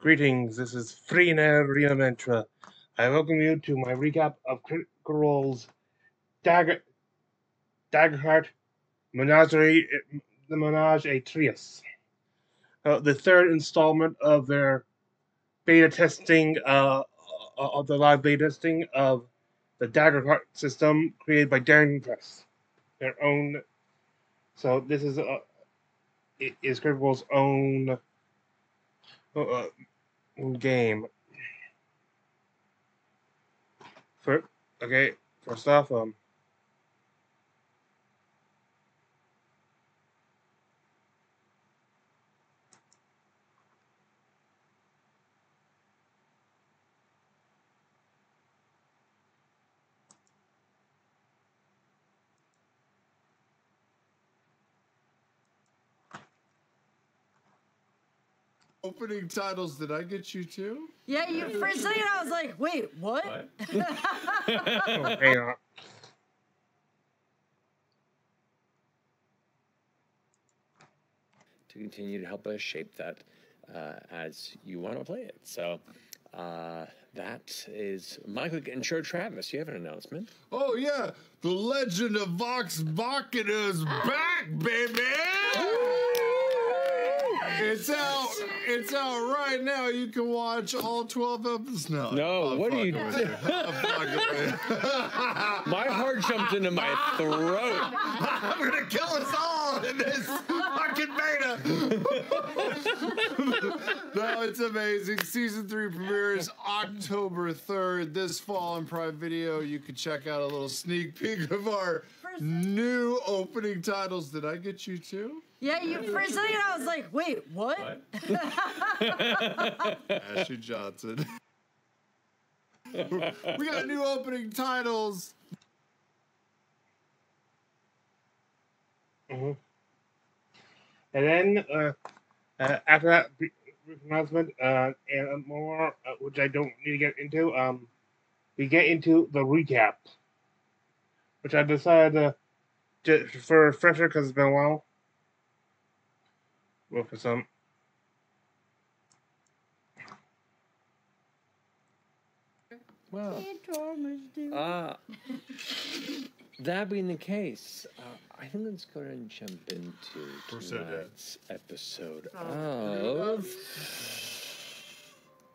Greetings, this is Freener Rienementra. I welcome you to my recap of Critical Role's Daggerheart, Ménagerie, the Ménage a Trios. The third installment of their beta testing, of the live beta testing of the Daggerheart system created by Darrington Press. Their own. So this is Critical Role's own game. First off, Opening titles, did I get you too? Yeah, you for a second I was like, wait, what? hang on. To continue to help us shape that as you want to play it. So that is my quick intro. Travis, you have an announcement. Oh yeah, the Legend of Vox Machina's back, baby! It's out right now. You can watch all 12 episodes now. No, what are you doing? My heart jumped into my throat. I'm gonna kill us all in this fucking beta. No, it's amazing. Season 3 premieres October 3rd this fall on Prime Video. You can check out a little sneak peek of our new opening titles. Did I get you too? Yeah, you for a second I was like, wait, what? Ashley Johnson. We got new opening titles. And then after that brief announcement and more, which I don't need to get into, we get into the recap, which I decided to for a refresher because it's been a while. Well, for some. Well, that being the case, I think let's go ahead and jump into tonight's episode of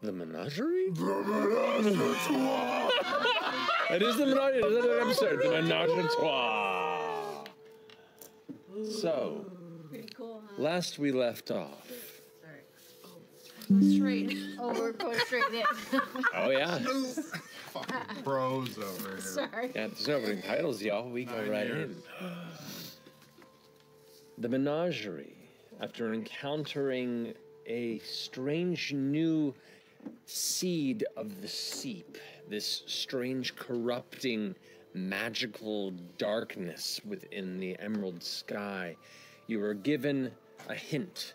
The Ménagerie? It is the Ménagerie, it is another episode, The Ménage Trois. So, last we left off. Straight. Oh, we're going straight in. Oh, yeah. Fucking pros over here. Sorry. Yeah, there's no opening titles, y'all. We go right in. The Ménagerie, after encountering a strange new seed of the seep, this strange corrupting magical darkness within the emerald sky, you were given a hint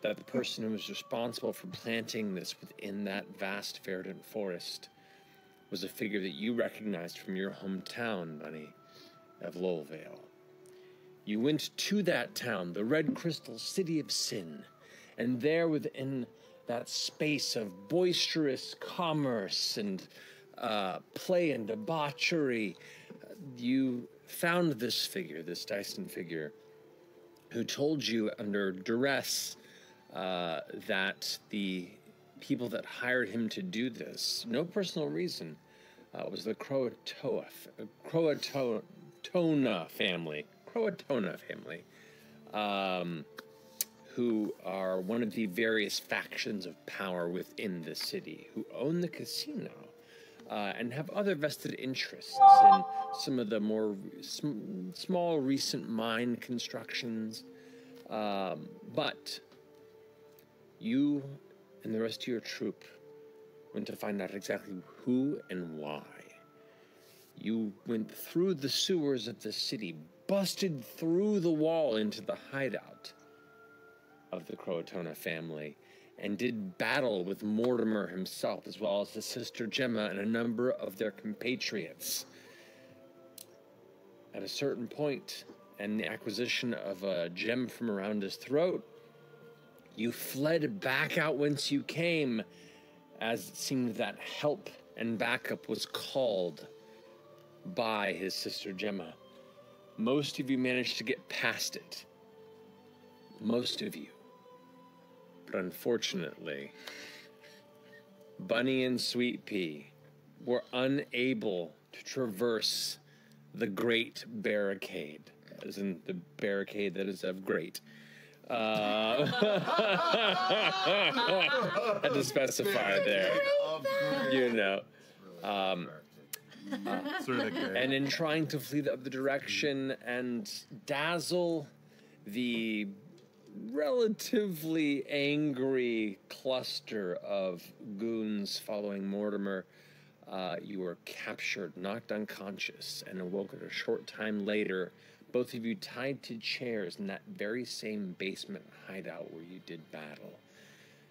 that the person who was responsible for planting this within that vast verdant forest was a figure that you recognized from your hometown, Bunny, of Lowellvale. You went to that town, the Red Crystal City of Sin, and there within that space of boisterous commerce and play and debauchery, you found this figure, this Dyson figure, who told you under duress that the people that hired him to do this, no personal reason, was the Croatona family, who are one of the various factions of power within the city, who own the casino and have other vested interests in some of the more small recent mine constructions. But you and the rest of your troop went to find out exactly who and why. You went through the sewers of the city, busted through the wall into the hideout of the Croatona family, and did battle with Mortimer himself, as well as his sister Gemma and a number of their compatriots. At a certain point, and the acquisition of a gem from around his throat, You fled back out whence you came, as it seemed that help and backup was called by his sister Gemma. Most of you managed to get past it. Most of you. But unfortunately, Bunny and Sweet Pea were unable to traverse the Great Barricade, as in the barricade that is of great. Had to specify there, you know. And in trying to flee the other direction and dazzle the relatively angry cluster of goons following Mortimer, you were captured, knocked unconscious, and awoke a short time later, both of you tied to chairs in that very same basement hideout where you did battle.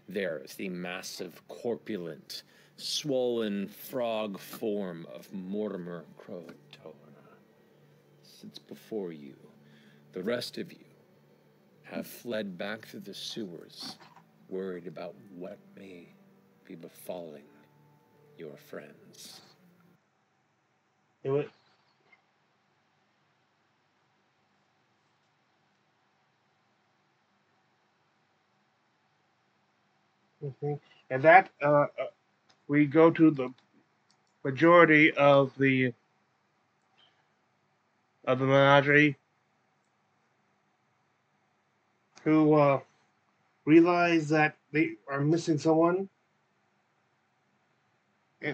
There is the massive, corpulent, swollen frog form of Mortimer Crowtona sits before you. The rest of you have fled back through the sewers, worried about what may be befalling your friends. It was. And that we go to the majority of the Ménagerie who realize that they are missing someone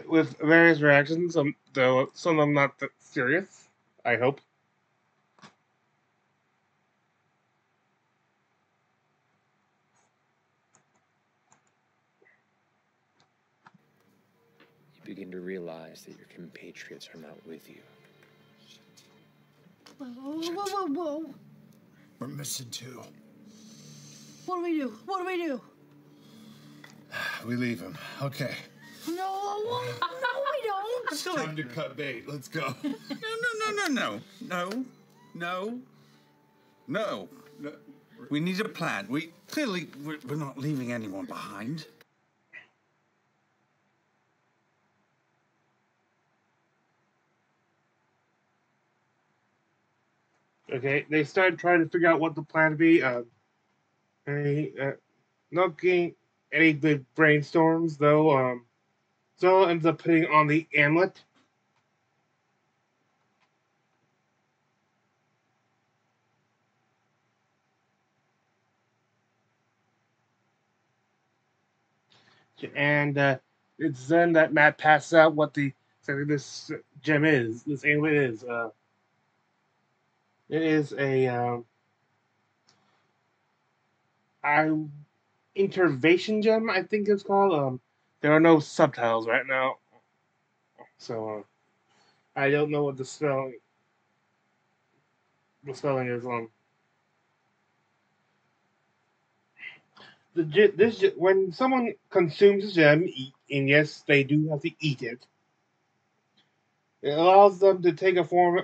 with various reactions, though some of them not that serious, I hope. You begin to realize that your compatriots are not with you. Whoa. We're missing two. What do we do? What do we do? We leave him. Okay. No, we don't. It's time to cut bait. Let's go. No. We need a plan. We're not leaving anyone behind. Okay, they start trying to figure out what the plan to be. Not getting any big brainstorms, though. Zoro ends up putting on the amulet. And it's then that Matt passes out what this gem is. This amulet is. It is a intervention gem, I think it's called. There are no subtitles right now, so I don't know what the spelling is on. When someone consumes a gem, and yes, they do have to eat it. It allows them to take a form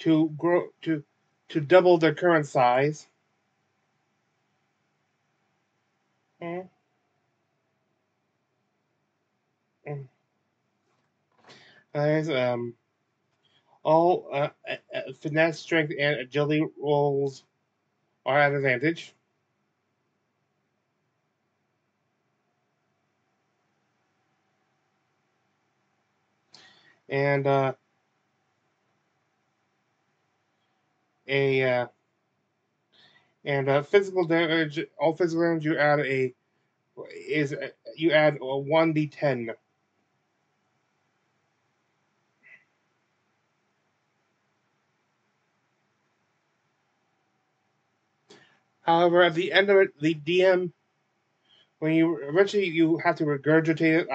to grow to double their current size. All finesse, strength, and agility rolls are at advantage. And physical damage. All physical damage you add a 1d10. However, at the end of it, the DM, when you have to regurgitate it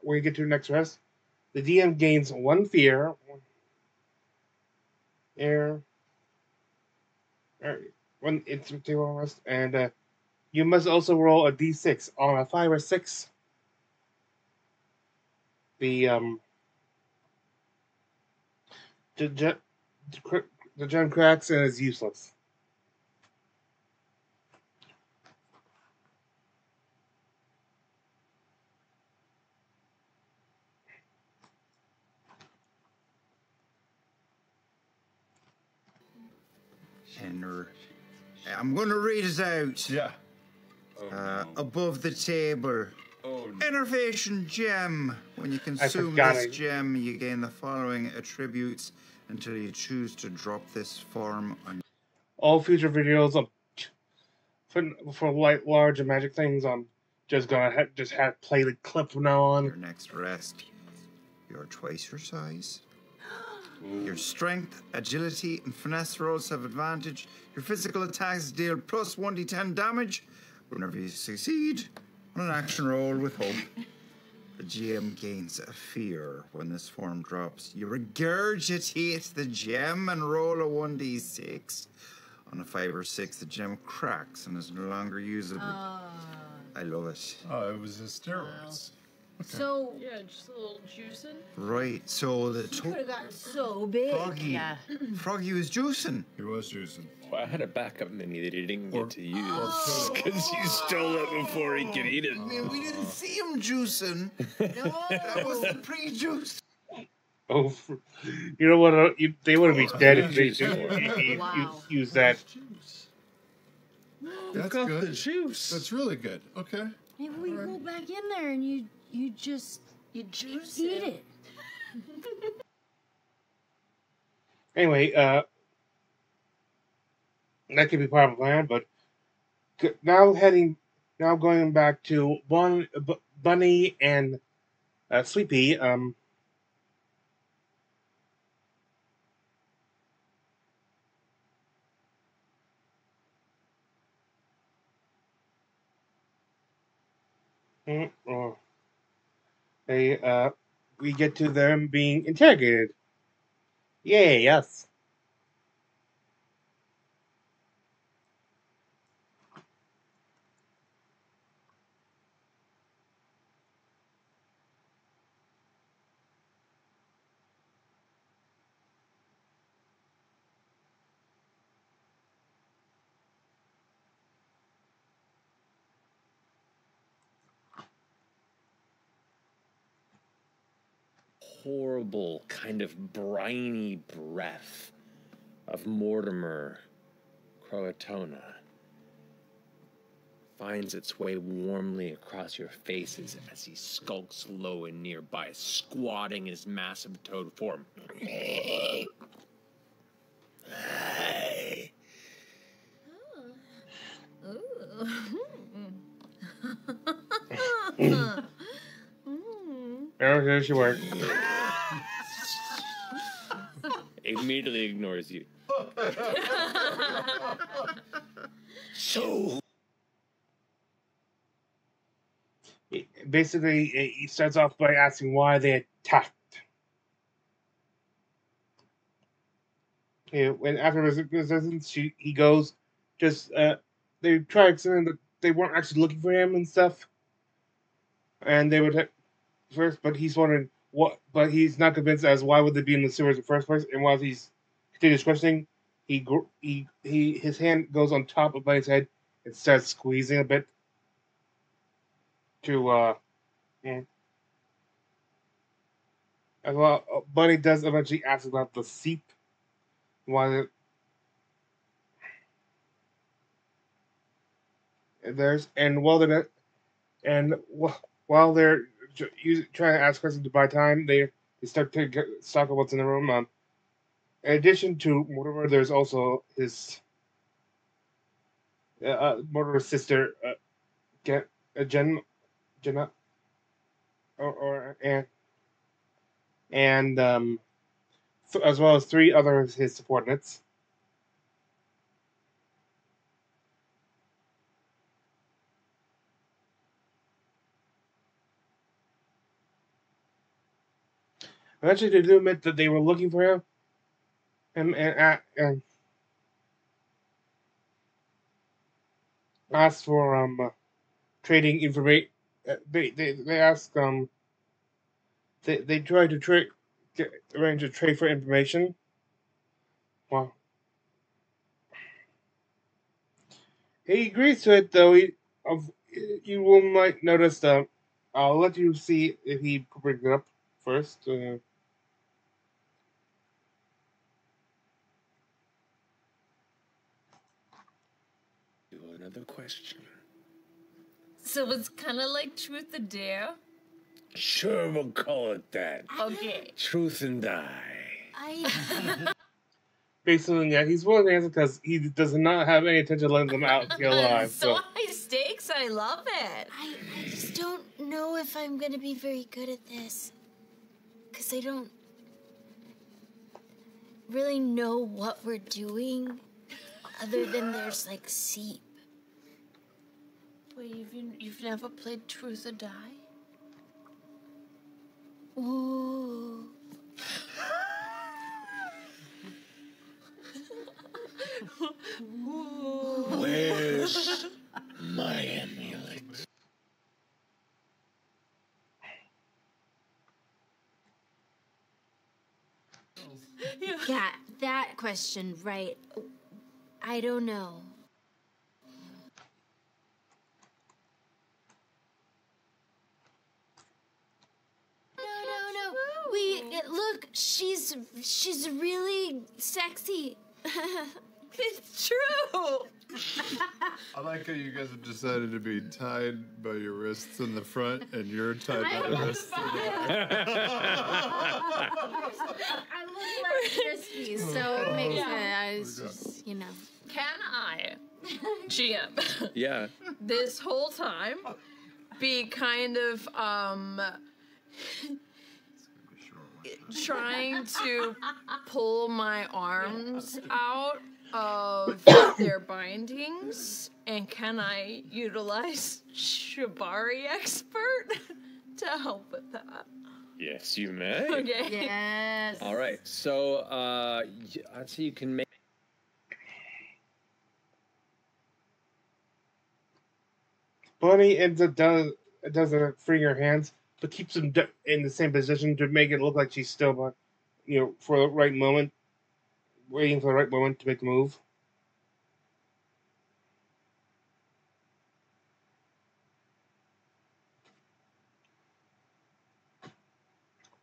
when you get to the next rest, the DM gains 1 fear. When it's on rest, and you must also roll a d6 on a 5 or 6. The gem cracks and is useless. And I'm going to read it out. Yeah. Above the table. Oh, no. Innervation gem. When you consume forgot this it. gem, you gain the following attributes until you choose to drop this form on All future videos of for like large and magic things, I'm just gonna have play the clip from now your on. next rest. You're twice your size. Your strength, agility, and finesse rolls have advantage. Your physical attacks deal plus 1d10 damage whenever you succeed on an action roll with hope. The GM gains a fear when this form drops. You regurgitate the gem and roll a 1d6. On a 5 or 6, the gem cracks and is no longer usable. I love it. Oh, it was his steroids. So, Yeah, just a little juicing. Right, so the Could have gotten so big. Froggy. yeah. Froggy was juicing. He was juicing. Well, I had a backup mini that he didn't Or- get to use because you stole it before he could eat it. Man, we didn't see him juicing. No. That was the pre-juice. Oh, you know what? They would be dead if they Wow. use that. That's got good. the juice. That's really good. Okay. Maybe we go back in there and you just You juice eat it. it. Anyway, that could be part of the plan. But now going back to Bunny and Sleepy. We get to them being interrogated. Yay, yes. Horrible kind of briny breath of Mortimer Croatona finds its way warmly across your faces as he skulks low and nearby, squatting his massive toad form. There she works. Immediately ignores you. So Basically, he starts off by asking why they attacked. When after resistance, he goes, they tried saying that they weren't actually looking for him and stuff, and they would first, but he's wondering what, but he's not convinced as why would they be in the sewers in the first place. And while he's continues questioning, his hand goes on top of Bunny's head and starts squeezing a bit to as well. Bunny does eventually ask about the seep. While while they're trying to ask questions to buy time, they start to talk about what's in the room. In addition to Mortimer, there's also his Mortimer's sister, Jenna, and as well as 3 other of his subordinates. Eventually, they do admit that they were looking for him, and asked for trading information. They asked they tried to arrange a trade for information. Well, he agrees to it, though. You will might notice that. I'll let you see if he brings it up first. another question. So it's kind of like truth or dare. Sure, we'll call it that. Okay. Truth and die. Basically, yeah, he's willing to answer because he does not have any intention of letting them out to get alive. So high stakes. I love it. I just don't know if I'm gonna be very good at this. Because I don't really know what we're doing other than there's like seep. Wait, you've never played truth or die? Ooh. Where's my amulet? Yeah, that question, right. I don't know. No. Look, she's really sexy. It's true. I like how you guys have decided to be tied by your wrists in the front, and you're tied by the wrists in the back. I look like Crispy, so it makes it. I was just, you know. Can I, GM, Yeah. this whole time be kind of trying to pull my arms out of their bindings, and can I utilize Shibari Expert to help with that? Yes, you may. Okay. Yes. All right. So, I'd say you can make. Bunny ends up doesn't free her hands, but keeps them in the same position to make it look like she's still, for the right moment, waiting for the right moment to make the move.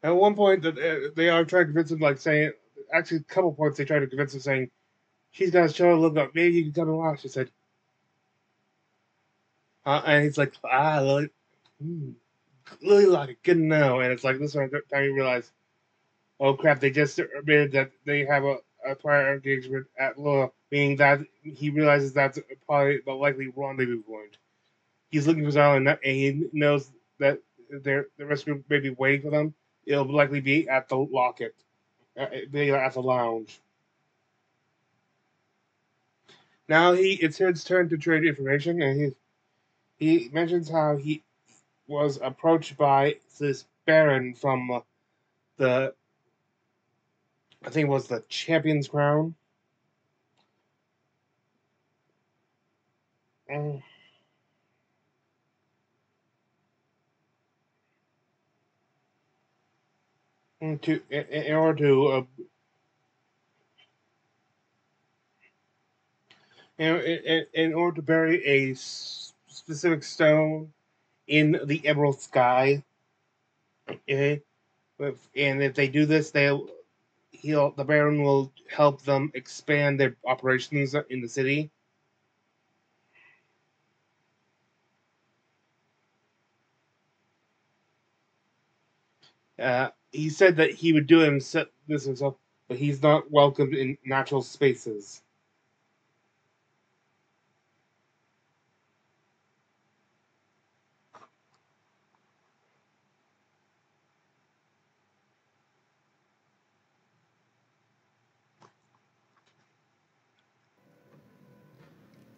At one point, they are trying to convince him, saying, actually, a couple points they try to convince him, saying, she's got to show a look up. Maybe you can come and watch. She said, and he's like, Lily like good to know. And it's like this one time you realize, oh crap, they just admitted that they have a prior engagement at Laura, meaning that he realizes that's probably the likely rendezvous point. He's looking for Zyla, and he knows that the rescue may be waiting for them. It'll likely be at the locket, at the lounge. Now it's his turn to trade information, and he mentions how he was approached by this Baron from I think it was the Champion's Crown. In order to in order to bury a specific stone in the Emerald Sky. And if they do this, the Baron will help them expand their operations in the city. He said that he would do this himself, but he's not welcomed in natural spaces.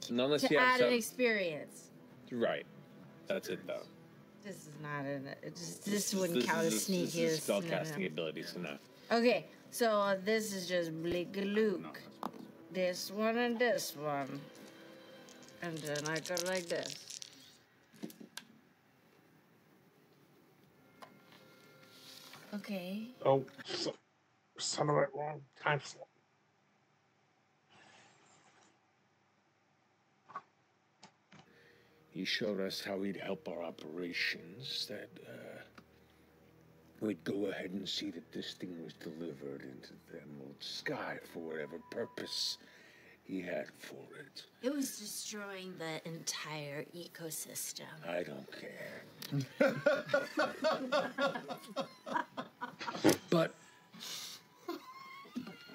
So none unless To you have add some. an experience. Right. That's it, though. This is not this wouldn't count as sneaky. This is spellcasting abilities enough. Okay, so this is just Luke. This one and this one. And then I go like this. Okay. Oh, son of a wrong time slot. He showed us how he'd help our operations, that we'd go ahead and see that this thing was delivered into the Emerald Sky for whatever purpose he had for it. It was destroying the entire ecosystem. I don't care. But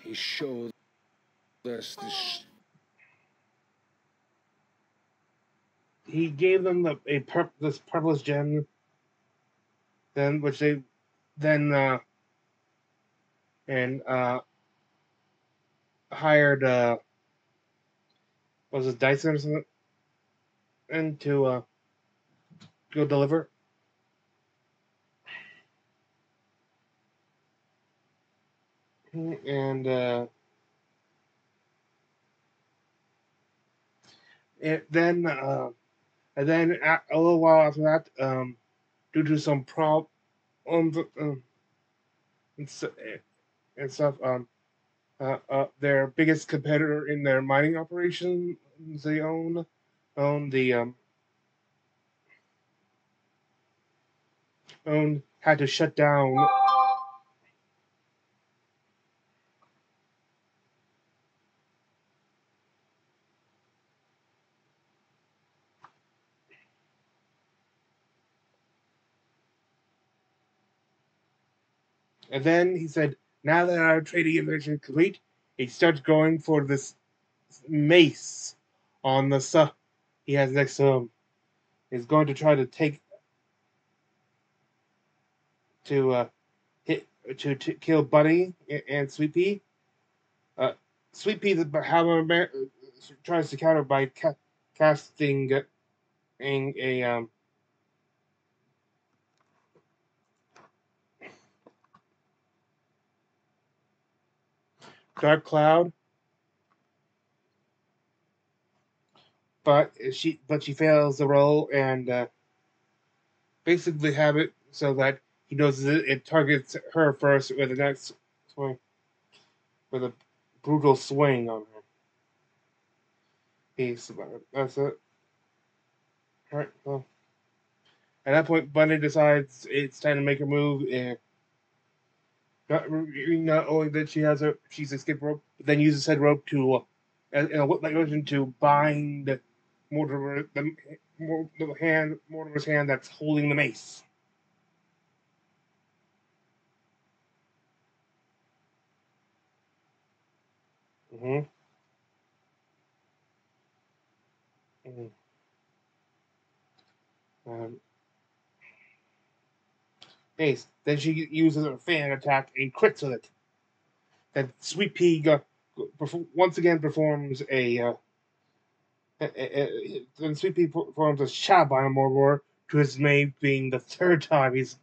he showed us this. He gave them this purplish gem, then which they then hired was it Dyson or something, and to go deliver. And then a little while after that, due to some problems and stuff, their biggest competitor in their mining operations they own had to shut down. And then he said, now that our trading invention is complete, he starts going for this mace on the stuff he has next to him. He's going to try to kill Bunny and Sweet Pea. Sweet Pea, however, tries to counter by casting a dark cloud, but she fails the roll and basically have it so that he knows that it targets her first with the next swing, with a brutal swing on her. That's it. All right. Well, at that point, Bunny decides it's time to make a move. And not only that she's escaped rope, but then uses said rope to to bind Mortimer's hand that's holding the mace. Ace. Then she uses her fan attack and crits with it. Then Sweet Pea once again performs then Sweet Pea performs a shab on Mortimer to his mate, being the third time he's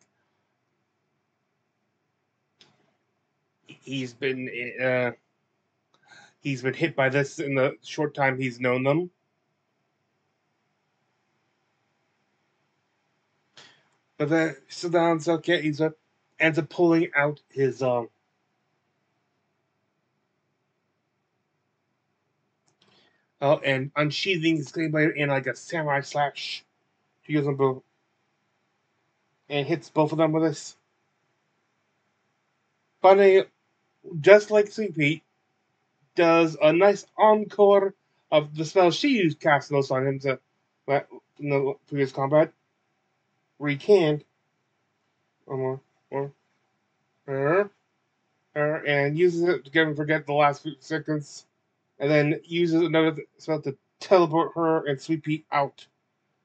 been hit by this in the short time he's known them. But then Sedan's okay. Ends up pulling out his and unsheathing his clean blade in like a samurai slash to use them both, and hits both of them with this. Bunny, just like Sweet Pea, does a nice encore of the spell she used cast those on him in the previous combat. Recant and uses it to get him forget the last few seconds, and then uses another spell to teleport her and Sweet Pea out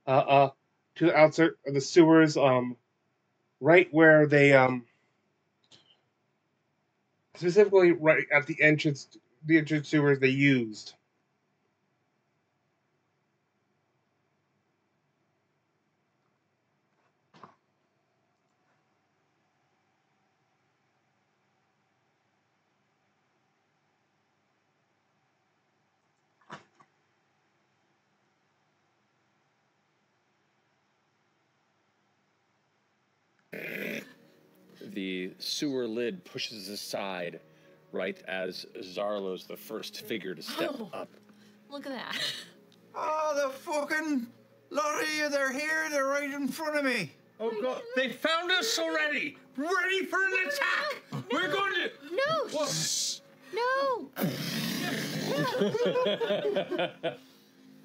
to the outside of the sewers, right where they specifically right at the entrance sewers they used. The sewer lid pushes aside right as Zarlo's the first figure to step up. Look at that. Oh, the fucking lot of you, they're here, they're right in front of me. Oh, God, they found us already! Ready for an attack! We're going to... No! What? No!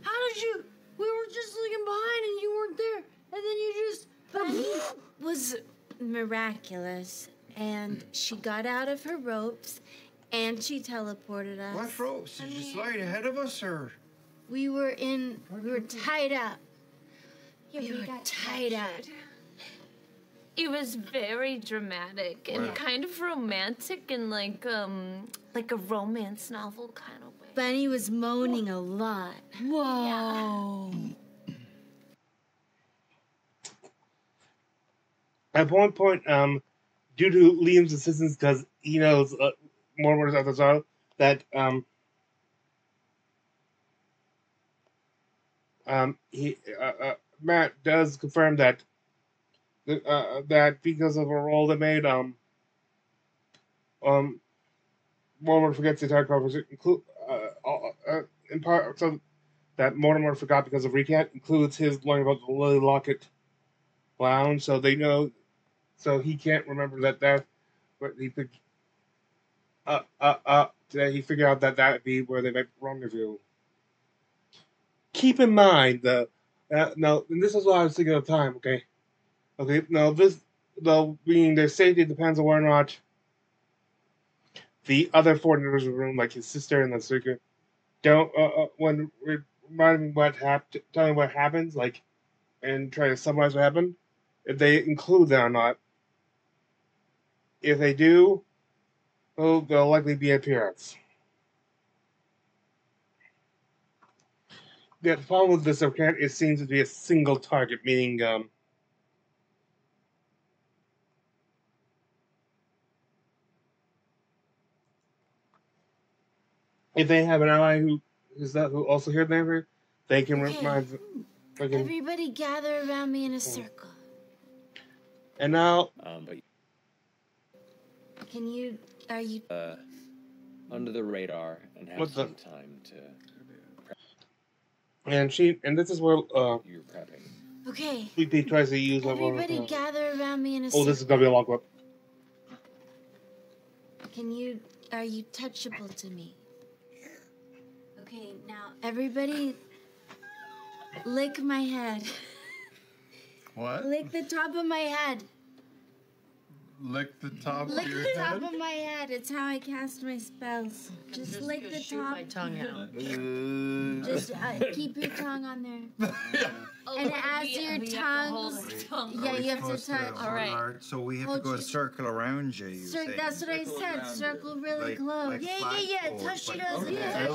How did you? We were just looking behind and you weren't there, and then you just. Bunny was miraculous, and she got out of her ropes, and she teleported us. What ropes? Did you slide ahead of us, or? We were tied up. Yeah, we were tied up. It was very dramatic and kind of romantic and like a romance novel kind of way. Bunny was moaning a lot. Whoa. At one point, due to Liam's assistance, because he knows more words at the start, that Matt does confirm that that because of a role they made, Mortimer forgets the entire conversation, in part, so that Mortimer forgot because of recant includes his learning about the Lily Locket Lounge, so they know, so he can't remember that but he he figured out that would be where they might rendezvous. Keep in mind no, and this is what I was thinking at the time. Okay. Now this, though, being their safety depends on whether or not the other foreigners in the room, like his sister and the circuit, don't when reminding what happened, telling what happens, like, and try to summarize what happened, if they include that or not. If they do, well, there'll likely be an appearance. The problem with this account, it seems to be a single target, meaning if they have an ally who also heard the neighbor, they can remind. Everybody gather around me in a circle. And now, are you under the radar and have some time to. And this is where you're prepping. Okay. Sweet Pea tries to use everybody gather around me in a circle. Oh, this is gonna be a long one. Are you touchable to me? Okay, now everybody lick my head. What? Lick the top of my head. Lick the top Lick of your the head? top of my head. It's how I cast my spells. Just lick the top. My tongue out. Just keep your tongue on there. And as your tongue, you have to touch. All right. So we have to go a circle around you. That's what I said. Circle really close. Yeah. Touch it up. Yeah.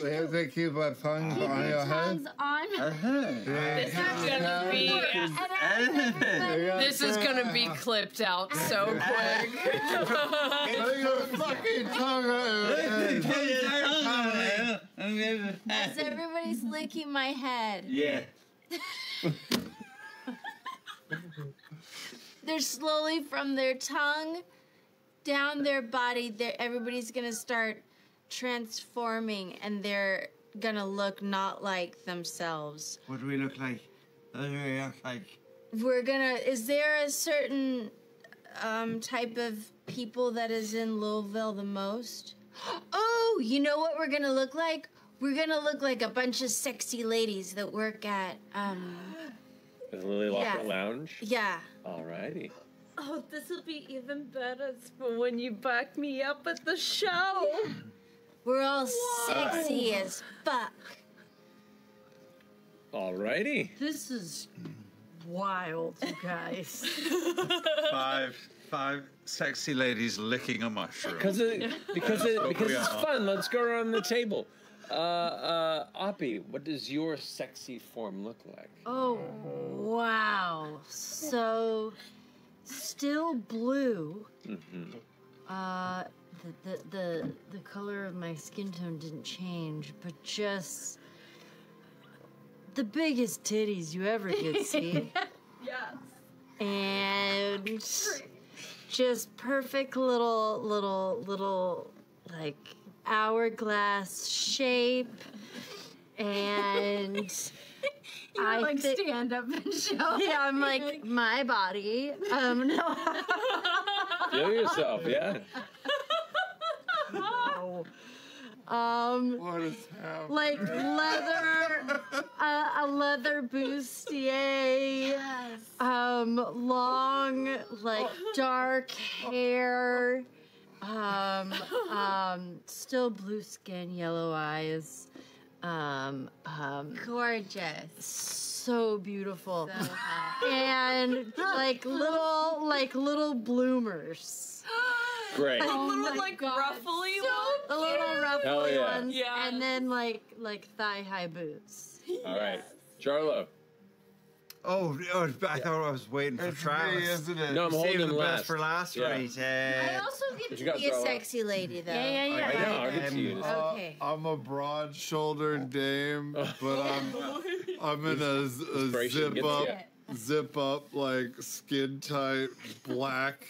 We have to keep our tongues on your head. This is gonna be clipped out so quick. Your fucking tongue as everybody's licking my head. Yeah. They're slowly from their tongue down their body. Everybody's gonna start transforming, and they're gonna look not like themselves. What do we look like? Is there a certain type of people that is in Louisville the most? Oh, you know what we're gonna look like? We're gonna look like a bunch of sexy ladies that work at the Lily Locket Lounge? Yeah. Alrighty. Oh, this will be even better for when you back me up at the show. We're all sexy as fuck. Alrighty. This is wild, you guys. Five sexy ladies licking a mushroom. Because it's fun. Let's go around the table. Oppie, what does your sexy form look like? Oh, wow. So, still blue. Mm-hmm. The color of my skin tone didn't change, but just the biggest titties you ever could see. Yes. And just perfect little like hourglass shape, and I stand up and show. Yeah, I'm like my body. No. Feel yourself, yeah. What is happening? like leather, a leather bustier, long, like dark hair, still blue skin, yellow eyes, Gorgeous. so beautiful, So hot. and like little bloomers. Great. Little like ruffly ones. A little ruffly Hell yeah. ones, Yeah. and then like thigh-high boots. All right. Jarlo. Oh, I thought I was waiting for It's me, Travis. isn't it? No, I'm holding Saving him the last. best for last, Yeah. right? I also get What to you got, be a Darla? sexy lady, though. I know. I'll get to you. Okay. I'm a broad-shouldered dame, but I'm in a Inspiration gets ya. zip up like skin tight black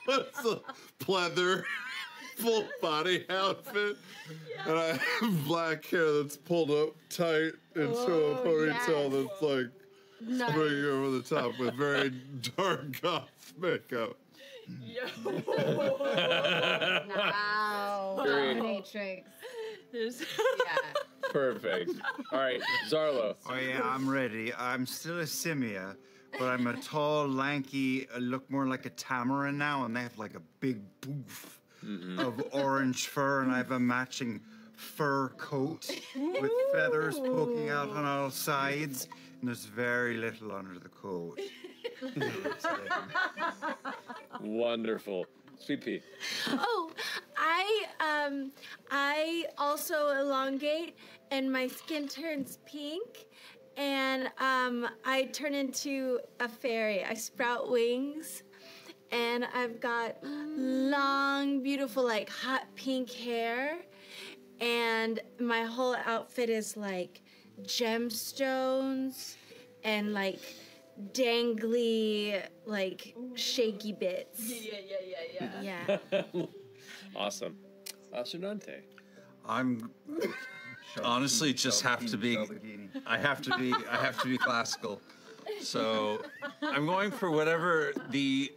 it's a pleather full body outfit, and I have black hair that's pulled up tight into a ponytail that's like springing over the top with very dark goth makeup. Wow. Great. Matrix. Yeah. Perfect. All right, Zarlo. Oh yeah, I'm ready. I'm still a Simia, but I'm a tall, lanky, look more like a tamarin now, and they have like a big boof of orange fur, and I have a matching fur coat with feathers poking out on all sides, and there's very little under the coat. Wonderful. Sweet Pea. Oh, I also elongate, and my skin turns pink, and I turn into a fairy. I sprout wings, and I've got long, beautiful, like hot pink hair, and my whole outfit is like gemstones and like dangly, like shaky bits. Yeah. Awesome. Sudante. I'm honestly just have to be. I have to be classical. So I'm going for whatever the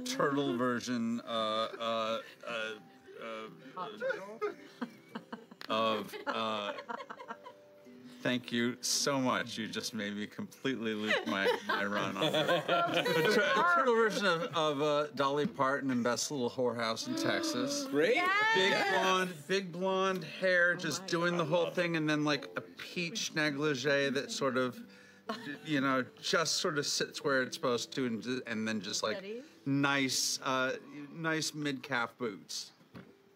turtle version of. Thank you so much. You just made me completely lose my run on it. The turtle version of Dolly Parton in Best Little Whorehouse in Texas. Great. Big blonde hair, just doing the whole thing, and then like a peach negligee that sort of, just sort of sits where it's supposed to, and then just like nice mid-calf boots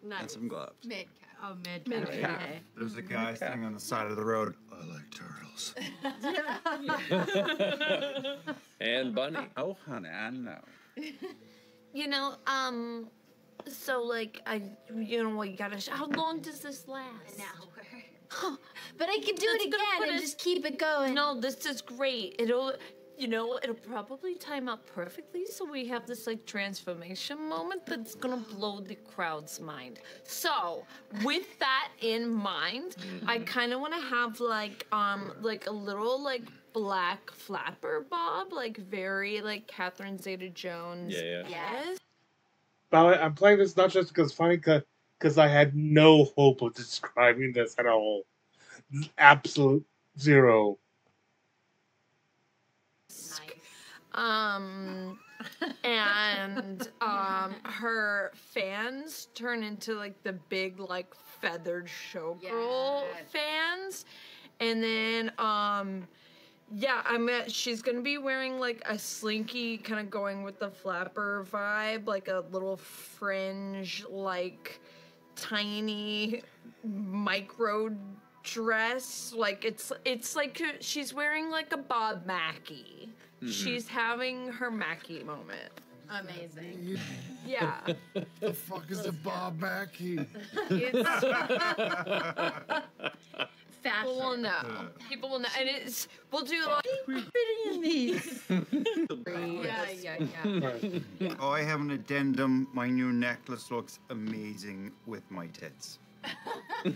and some gloves. Mid-cap. Oh, mid-cap. Mid-cap. Okay. There's a guy sitting on the side of the road. I like turtles. And Bunny. Oh, honey, I know. So like you gotta. How long does this last? An hour. But I can do it That's gonna again put and us- just keep it going. No, this is great. It'll probably time out perfectly, so we have this like transformation moment that's gonna blow the crowd's mind. So, with that in mind, I kind of want to have like a little like black flapper bob, like very like Catherine Zeta-Jones. Yeah. Yes. By the way, I'm playing this not just because it's funny, because I had no hope of describing this at all. Absolute zero. And her fans turn into like the big like feathered showgirl fans, and then she's gonna be wearing like a slinky, kind of going with the flapper vibe, like a little fringe, like tiny micro dress. Like it's like she's wearing like a Bob Mackie. She's having her Mackie moment. Amazing. Yeah. The fuck is a Bob Mackie? It's Fashion. people will know. People will know. And we'll do like Yeah. Oh, I have an addendum. My new necklace looks amazing with my tits. Great.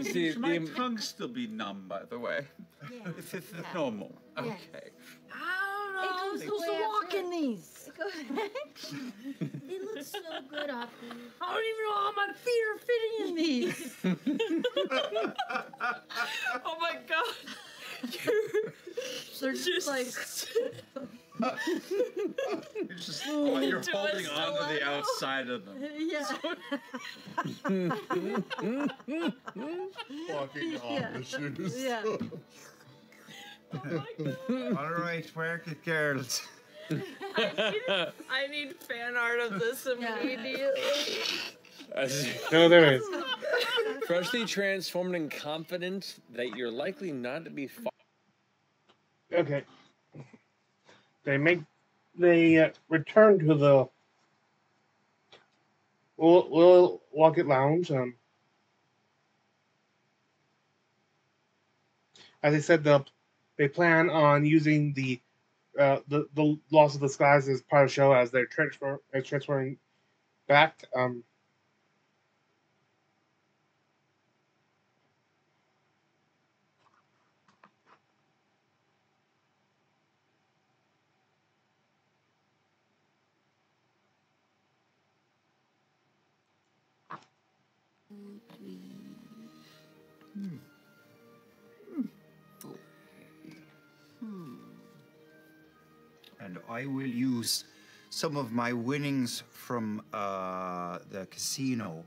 See, Should my tongue still be numb, by the way? If it's normal. Okay. It supposed to walk in these? They look so good off me. I don't even know how my feet are fitting in these. Oh my god. They're just like... You're holding on to the outside of them. Yeah. Walking off the shoes. Yeah. All right, work it, girls. I need fan art of this immediately. No, there is. Freshly transformed and confident that you're likely not to be Okay. They return to the We'll Walk It Lounge. As I said, they plan on using the Loss of the Skies as part of the show as they're transferring back. And I will use some of my winnings from the casino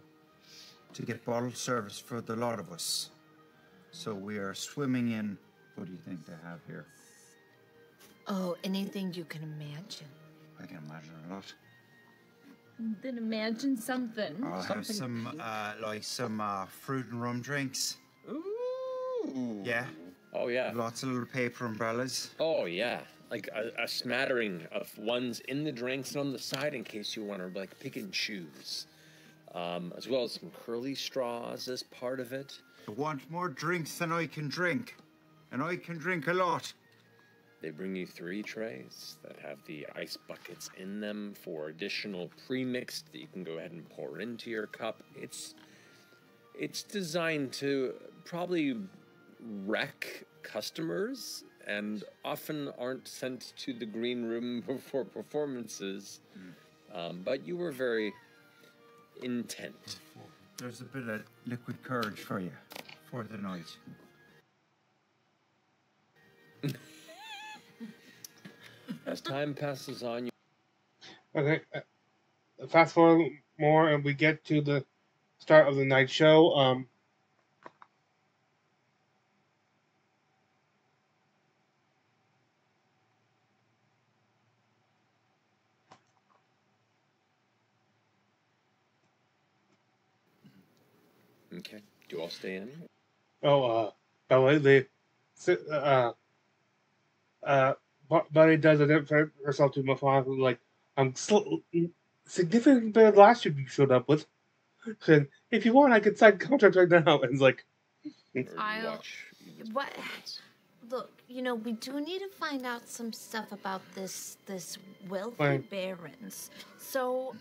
to get bottle service for the lot of us. So we are swimming in. What do you think they have here? Oh, anything you can imagine. I can imagine a lot. Then imagine something. I'll have some fruit and rum drinks. Ooh. Yeah. Oh yeah. Lots of little paper umbrellas. Oh yeah. Like a smattering of ones in the drinks and on the side in case you want to like pick and choose. As well as some curly straws as part of it. I want more drinks than I can drink. And I can drink a lot. They bring you 3 trays that have the ice buckets in them for additional pre-mixed that you can go ahead and pour into your cup. It's designed to probably wreck customers and often aren't sent to the green room before performances. But you were very intent. There's a bit of liquid courage for you for the night. As time passes on, Okay. Fast forward more, and we get to the start of the night show. Okay. Do you all stay in? By the way, Buddy does identify herself to Mafan, like, I'm significantly better than last year you showed up with. And if you want, I could sign contracts right now. And it's like, What? Look, we do need to find out some stuff about this wealthy barons. So,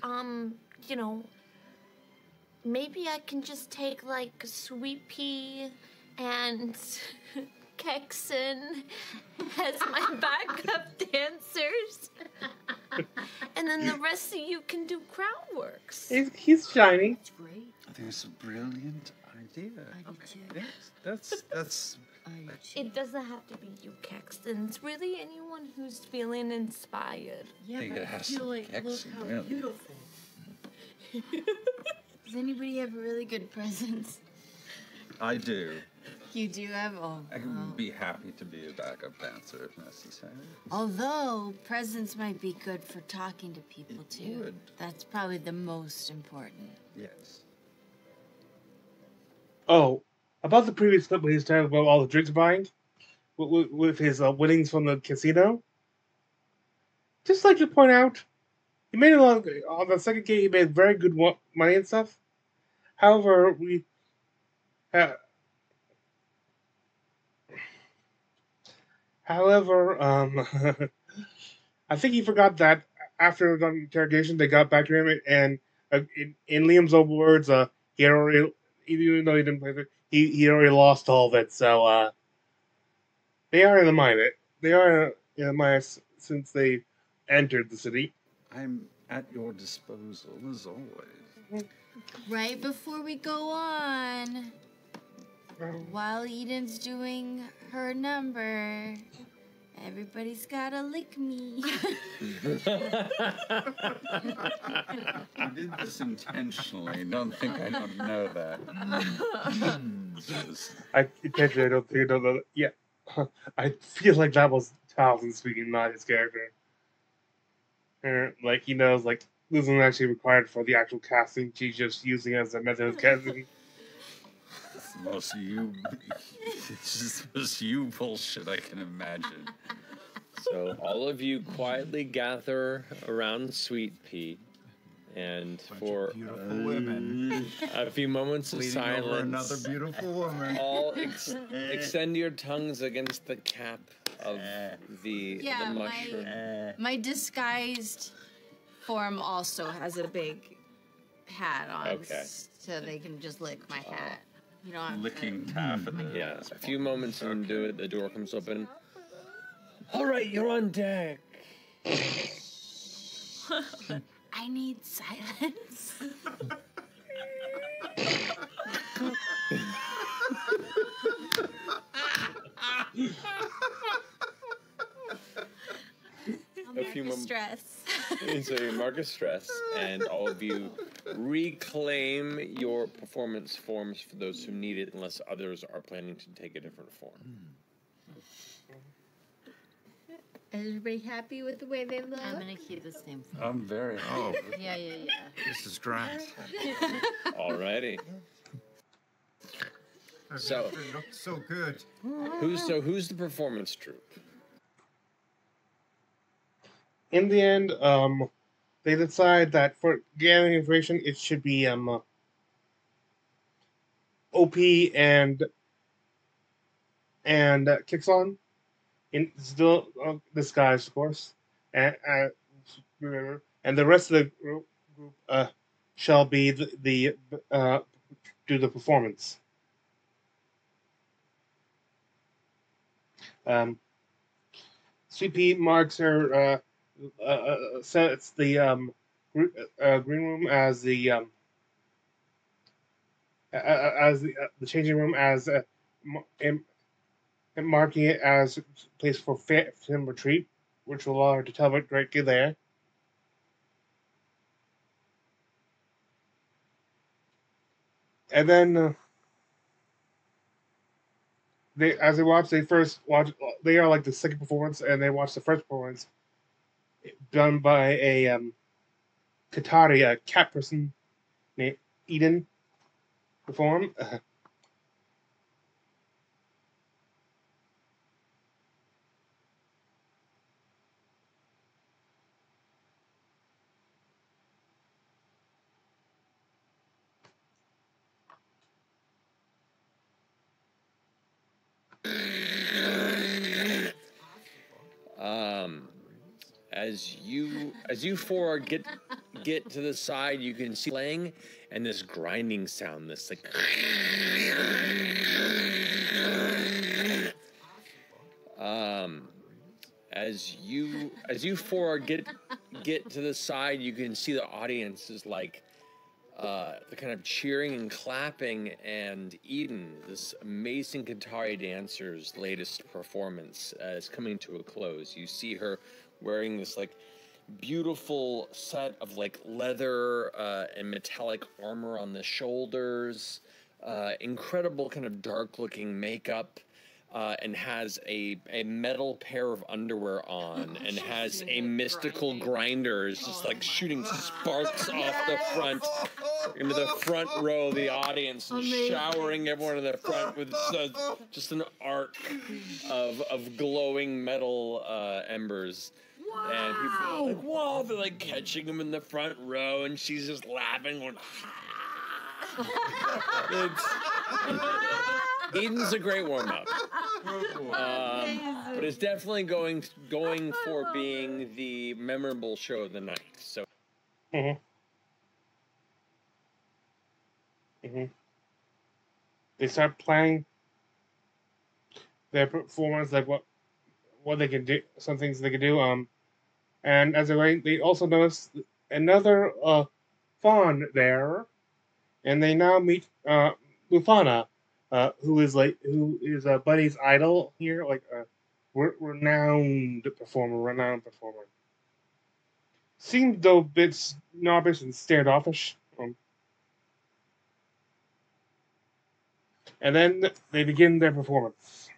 maybe I can just take like Sweet Pea and Kexon as my backup dancers. And then the rest of you can do crowd works. He's shiny. That's great. I think it's a brilliant idea. That's. It doesn't have to be you, Kexton. It's really anyone who's feeling inspired. Yeah, but I feel like, look how beautiful. Does anybody have really good presents? I do. You do have all. I can be happy to be a backup dancer if necessary. Although presents might be good for talking to people too. Would. That's probably the most important. Yes. Oh, about the previous clip when he was talking about all the drinks buying with his winnings from the casino. Just like to point out, he made on the second game. He made very good money and stuff. However, I think he forgot that after the interrogation, they got back to him, and in Liam's own words, he had already, even though he didn't play it, he already lost all of it. So they are in the minus. They are in the minus since they entered the city. I'm at your disposal as always. Right before we go on, while Eden's doing her number, everybody's gotta lick me. I did this intentionally. Don't think I don't know that. I intentionally don't think I don't know that. Yeah. I feel like that was Taliesin speaking, not his character. Like, he knows, like, this isn't actually required for the actual casting. She's just using it as a method of casting. It's the most you. It's just the most you bullshit I can imagine. So all of you quietly gather around Sweet Pea, and for beautiful women. a few moments of Bleeding over silence, another beautiful woman. all extend your tongues against the cap of the mushroom. My disguised form also has a big hat on, Okay. so they can just lick my hat. You know, I'm Licking taffeta. Yeah, a few moments into it, the door comes open. All right, you're on deck. I need silence. A few moments. Stress. So you mark a stress, and all of you reclaim your performance forms for those who need it, unless others are planning to take a different form. Is everybody happy with the way they look? I'm gonna keep the same. I'm very. Oh, Yeah. this is grand. Alrighty. So It looks so good. who's the performance troupe? In the end, they decide that for gathering information, it should be OP and Kixon, in still disguised, of course, and remember, and the rest of the group shall be the do the performance. Sweet Pea marks her. Sets the green room as the changing room as and marking it as a place for film retreat, which will allow her to teleport directly there. And then as they watch, they first watch. They are like the second performance, and they watch the first performance done by a Katari, a cat person named Eden, perform. As you four get to the side, you can see playing, and this grinding sound, this like. As you four get to the side, you can see the audience is like the kind of cheering and clapping, and Eden, this amazing Qatari dancer's latest performance, is coming to a close. You see her wearing this like beautiful set of like leather and metallic armor on the shoulders, incredible kind of dark looking makeup, and has a metal pair of underwear on, and has a mystical grinder just like shooting sparks off the front into the front row of the audience, and showering everyone in the front with just an arc of glowing metal embers. Wow. And people are like, whoa, they're like catching him in the front row, and she's just laughing, going, Eden's a great warm-up. But it's definitely going for being the memorable show of the night. So. They start planning their performance, like what they can do, some things they can do. And as they also notice another fawn there, and they now meet Bufana, who is Buddy's idol here, like a renowned performer. Seemed though a bit snobbish and standoffish. And then they begin their performance.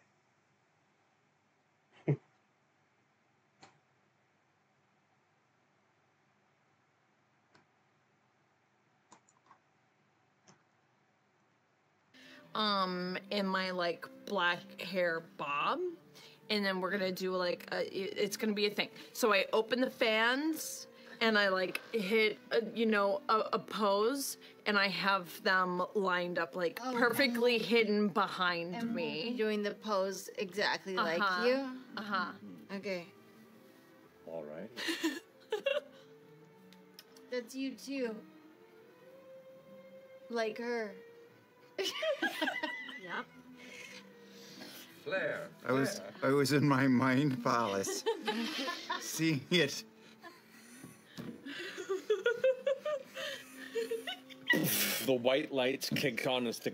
In my like black hair bob, and then we're gonna do like it's gonna be a thing. So I open the fans and I like hit a pose, and I have them lined up like perfectly hidden behind me, doing the pose exactly like you. Okay. All right. That's you too. Like her. Yep. Flair. I was in my mind palace, seeing it. The white lights kick on as the.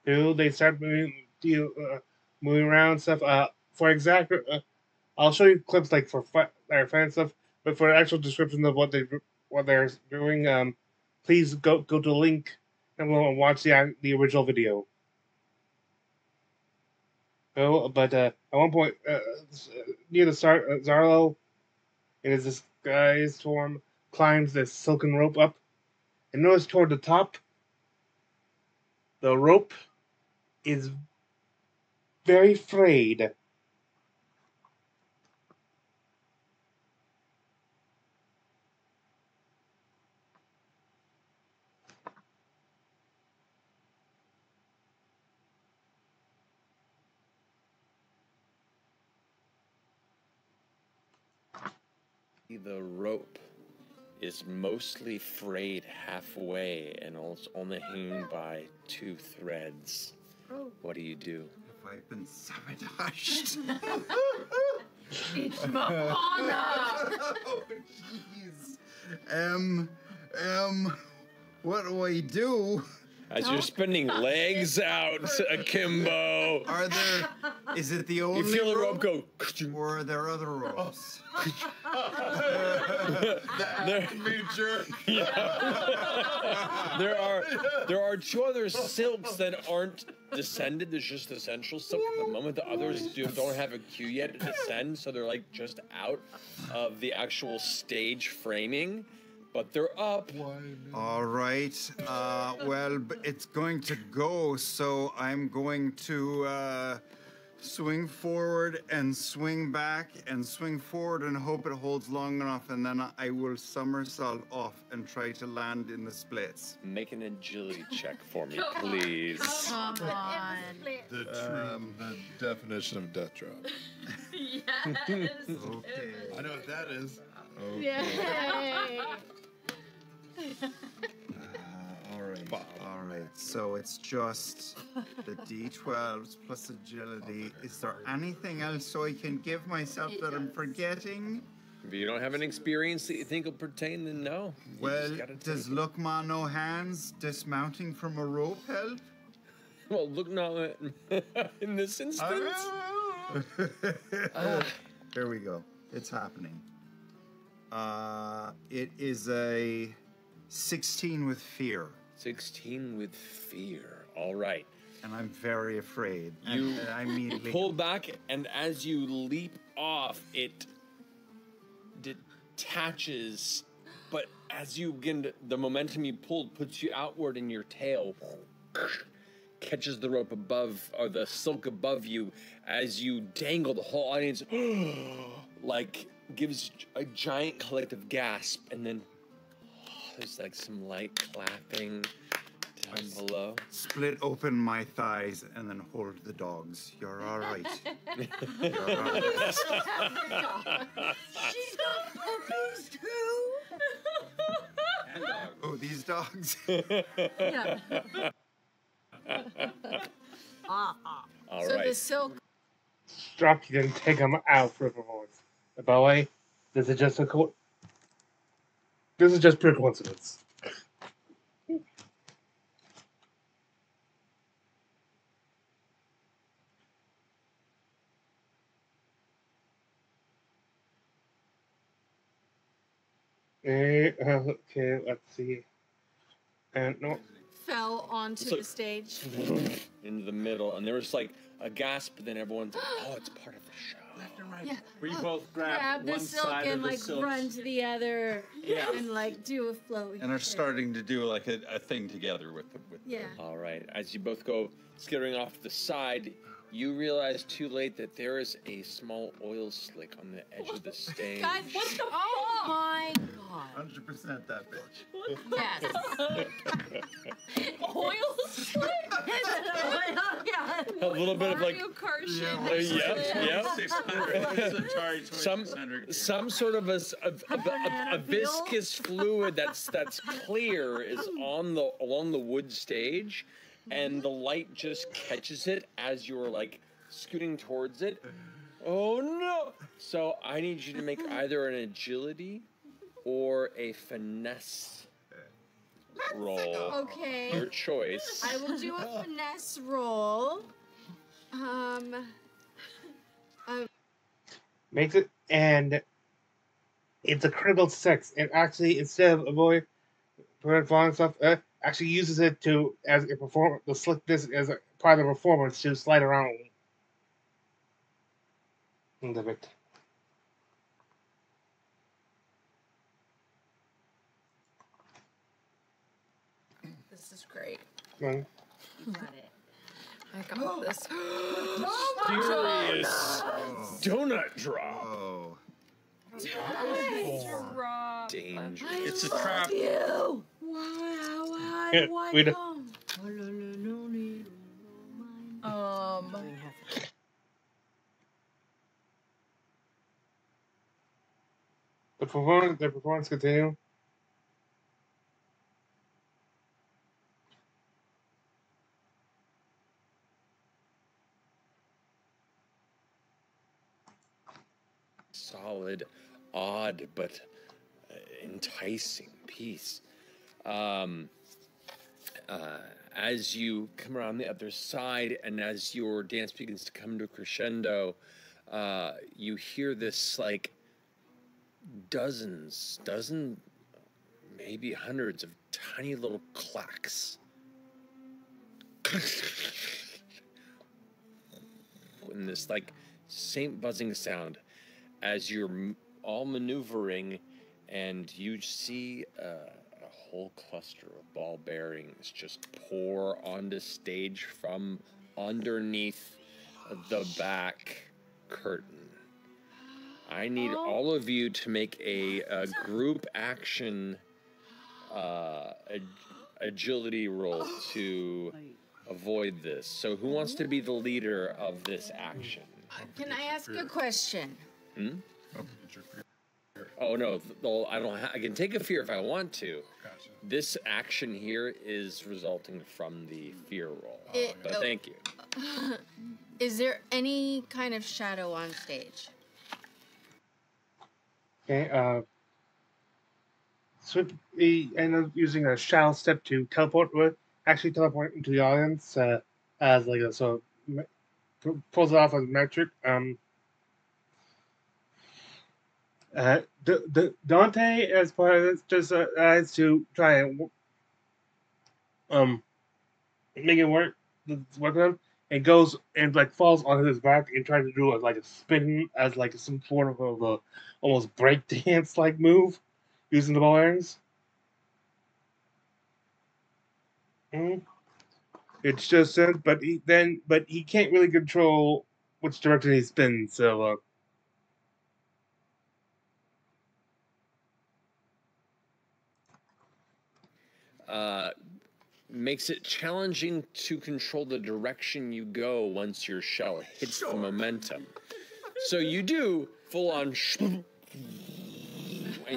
They start moving around and stuff. For example, I'll show you clips like for their fan stuff, but for actual description of what they're doing, please go to the link and we'll watch the original video. But at one point, near the start, Zarlo, in his disguised form, climbs the silken rope up, and notice toward the top, the rope is very frayed. The rope is mostly frayed halfway and also only hanging by 2 threads. What do you do? Have I been sabotaged? It's Mahana! Oh, jeez. What do I do? As you're spinning legs out, Akimbo. Is it the only You feel the rope go. or are there other ropes? There are 2 other silks that aren't descended. There's just essential silk at the moment. The others don't have a queue yet to descend, so they're like just out of the actual stage framing. But they're up. All right. Well, it's going to go, so I'm going to swing forward and swing back and swing forward and hope it holds long enough, and then I will somersault off and try to land in the splits. Make an agility check for me, please. Come on. The definition of death drop. Yes. Okay. I know what that is. Yay. All right. So it's just the D12s plus agility. Is there anything else so I can give myself that I'm forgetting? If you don't have an experience that you think will pertain, then no. Well, does Lookma no hands dismounting from a rope help? Well, look now in this instance. There we go. It's happening. It is a 16 with fear. 16 with fear. All right. And I'm very afraid. You I immediately pull back, and as you leap off, it detaches. But as you begin to, the momentum you pulled puts you outward, and your tail catches the rope above, or the silk above you, as you dangle. The whole audience like gives a giant collective gasp, and then there's like some light clapping down below. split open my thighs and then hold the dogs. You're all right. You're all right. She's got puppies too. Oh, these dogs. Yeah. All So right. the silk. Struck, you didn't take him out for performance. By the way, this is just this is just pure coincidence. Okay, let's see. And no, Fell onto So- the stage. into the middle, and there was like a gasp, but then everyone's like, oh, it's part of the show. Yeah. We both Grab grabbed the one silk side and of the like silk. run to the other Yeah. and like do a flow. And are starting to do like a thing together with them. Yeah. All right. As you both go skittering off the side, you realize too late that there is a small oil slick on the edge of the stage. God, what the oh my god. 100% that bitch. Yes. Oil slick. Oh god. A little bit of like, Mario Kart shit. yep. 600. Atari 2600. Some sort of a viscous fluid that's clear is along the wood stage, and the light just catches it as you're like scooting towards it. Oh no! So I need you to make either an agility or a finesse roll. Okay. Your choice. I will do a finesse roll. makes it, and it's a critical 6. And actually, instead of avoid falling stuff, actually uses it to as a perform the slick this as a part of the performance to slide around. In the bit. This is great. Mm. Got it. I got this. Furious donut drop. Oh. Drop. Danger. It's a trap. You. Wow. Yeah, we don't- The performance continue. Solid, odd, but enticing piece. As you come around the other side, and as your dance begins to come to a crescendo, you hear this like dozen, maybe hundreds of tiny little clacks. And this like same buzzing sound as you're all maneuvering, and you see a whole cluster of ball bearings just pour onto stage from underneath the back curtain. I need all of you to make a group action agility roll to avoid this. So who wants to be the leader of this action? Can I ask a question? Oh no, I don't. I can take a fear if I want to. This action here is resulting from the fear roll. But thank you. Is there any kind of shadow on stage? Okay, he ended up using a shadow step to teleport into the audience as like a pulls it off as a metric. Dante, as part of this, just has to try and make it work with him, and goes and like falls on his back and tries to do like a spin as like some sort of a almost break dance like move using the ball bearings. It's just but he can't really control which direction he spins. So makes it challenging to control the direction you go once your shell hits the momentum. So you do full on, and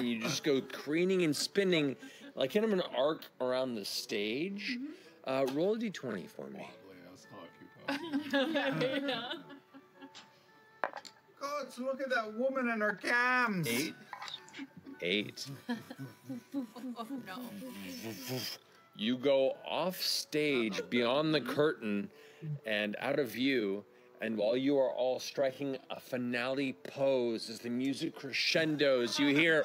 you just go careening and spinning, like kind of an arc around the stage. Roll a d20 for me. Yeah. God, look at that woman and her cams. 8. Oh no. You go off stage beyond the curtain and out of view, and while you are all striking a finale pose as the music crescendos, you hear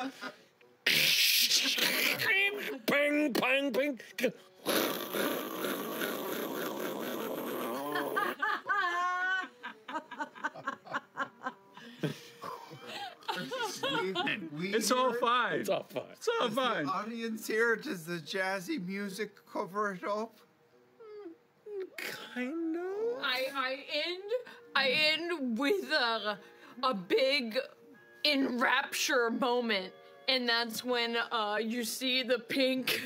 bang, bang, bang. It's all fine. It's all fine. It's all fine. The audience here, does the jazzy music cover it up? Kind of. I end with a big enrapture moment, and that's when you see the pink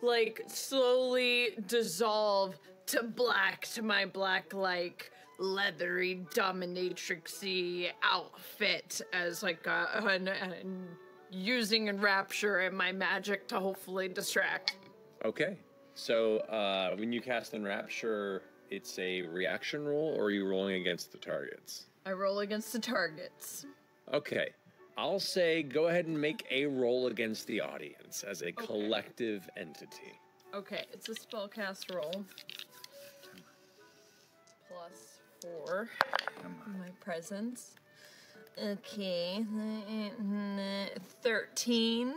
like slowly dissolve to black, to my black like leathery dominatrixy outfit as like using enrapture and my magic to hopefully distract. Okay. So when you cast Enrapture, it's a reaction roll, or are you rolling against the targets? I roll against the targets. Okay. I'll say go ahead and make a roll against the audience as a collective entity. Okay, it's a spellcast roll. Plus 4. My presence. Okay. 13.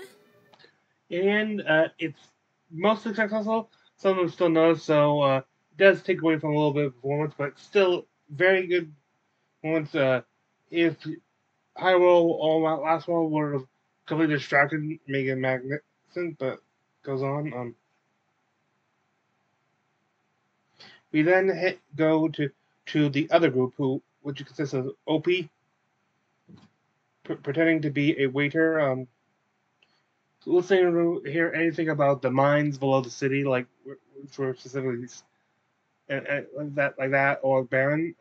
And it's mostly successful. Some of them still know, so it does take away from a little bit of performance, but still very good performance. If high roll or last roll would have completely distracted, make it magnificent, but goes on. We then go to the other group, which consists of OP, pretending to be a waiter. Listening to hear anything about the mines below the city, like which were specifically like that, or Baron.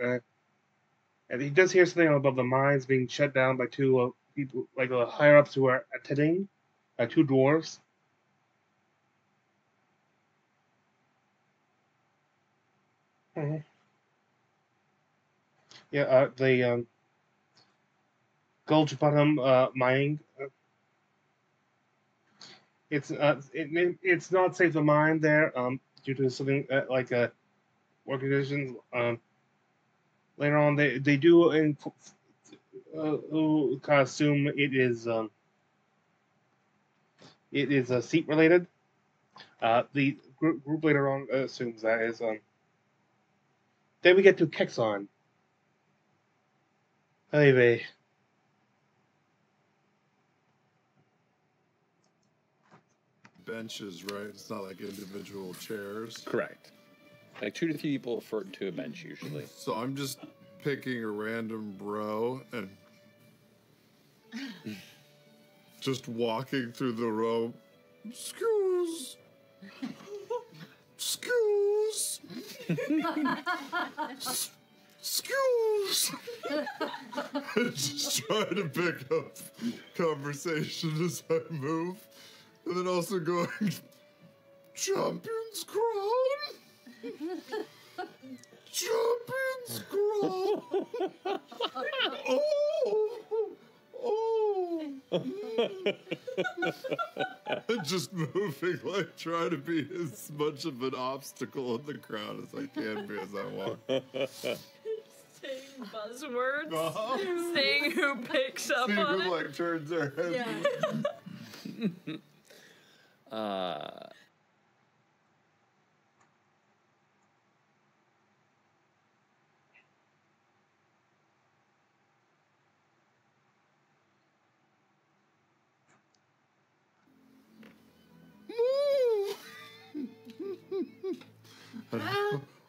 And he does hear something about the mines being shut down by two people, like higher ups who are attending, two dwarves. Mm-hmm. Yeah, the Gulch Bottom mining. It's not safe to mine there due to something like work conditions. Later on, they do kind of assume it is seat related. The group later on assumes that is. Then we get to Kexon. Anyway. Benches, right? It's not like individual chairs. Correct. Like 2 to 3 people to a bench usually. So I'm just picking a random row and just walking through the row. Excuse. Excuse. Excuse. Just trying to pick up conversation as I move. And then also going, Champion's Crown? Champion's Crown? Just moving, like trying to be as much of an obstacle in the crowd as I can be as I walk. Saying buzzwords. Saying who picks up See on who it. like turns their head. Yeah.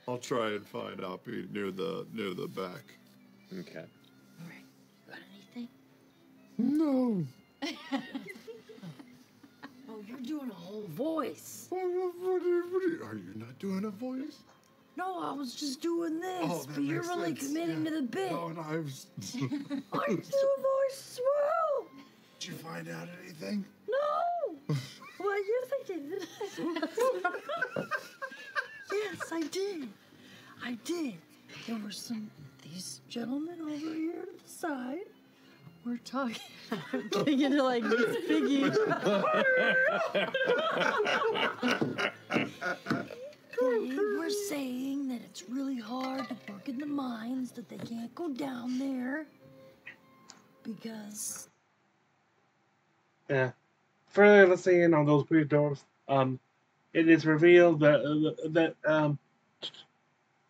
I'll try and find Oppie near the back. Okay. Alright, got anything? No. Oh, you're doing a whole voice. Are you not doing a voice? No, I was just doing this, Oh, that but you're makes really sense. committing to the bit. No, and I was. I do a voice as well. Did you find out anything? No. Well, yes, I did. Yes, I did. I did. There were these gentlemen over here to the side. We're talking. I'm getting into like this piggy. They were saying that it's really hard to work in the mines, that they can't go down there because. Yeah. Further listening on those brief doors, it is revealed that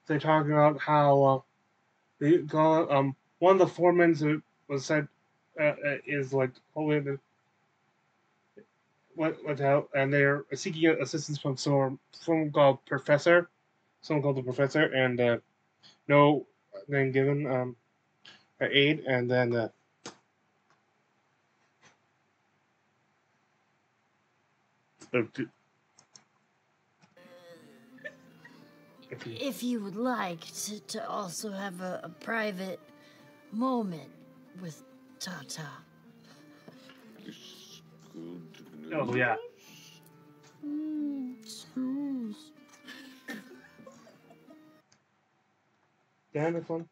they're talking about how one of the foremen was said is like holding went out, and they're seeking assistance from someone called Professor, someone called the Professor, and no name given aid, and then. If you would like to also have a private moment with Tata. Oh, yeah. Excuse. Damn, this one.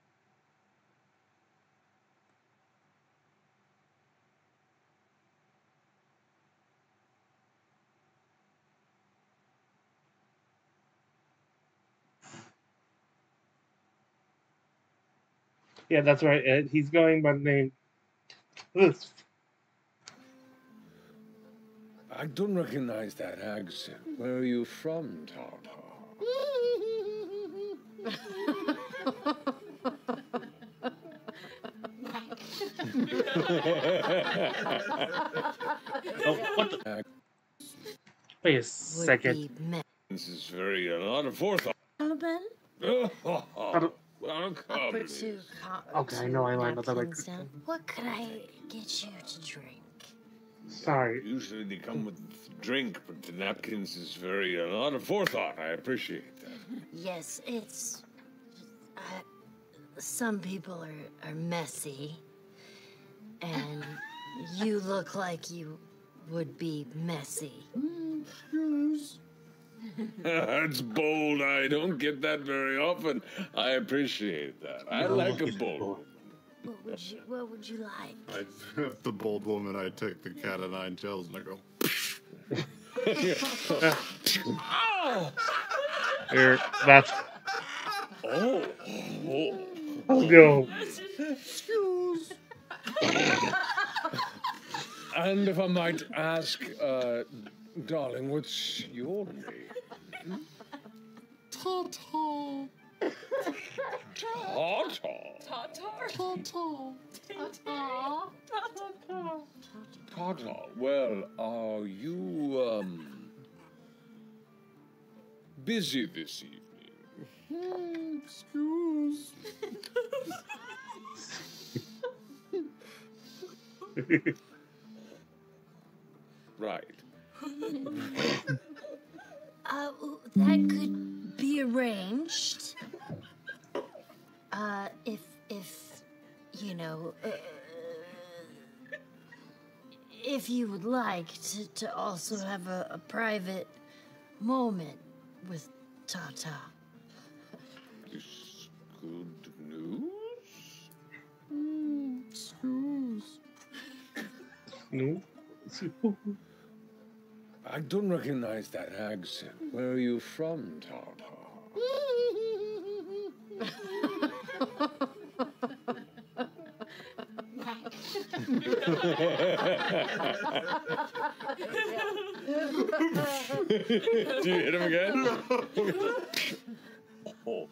Yeah, that's right. He's going by the name. I don't recognize that accent. Where are you from, Tata? What the? Wait a second. This is very a lot of forethought. Gentlemen, Welcome. Okay, I know I lied about that. Like, what could I get you to drink? sorry. Usually they come with drink, but the napkins is very a lot of forethought. I appreciate that. Yes, it's. Some people are messy, and you look like you would be messy. That's bold. I don't get that very often. I appreciate that. I like a bold woman. What would you like? The bold woman, I take the cat of nine tails and I go. Here, that's. Oh. Let's go. Excuse. And if I might ask, darling, what's your name? Ta-ta. Tata. Well, are you, busy this evening? Excuse. Right. That could be arranged. If you know, if you would like to also have a private moment with Tata. This good news? Excuse. No. I don't recognize that accent. Where are you from, Tata? Do you hit him again? Oh.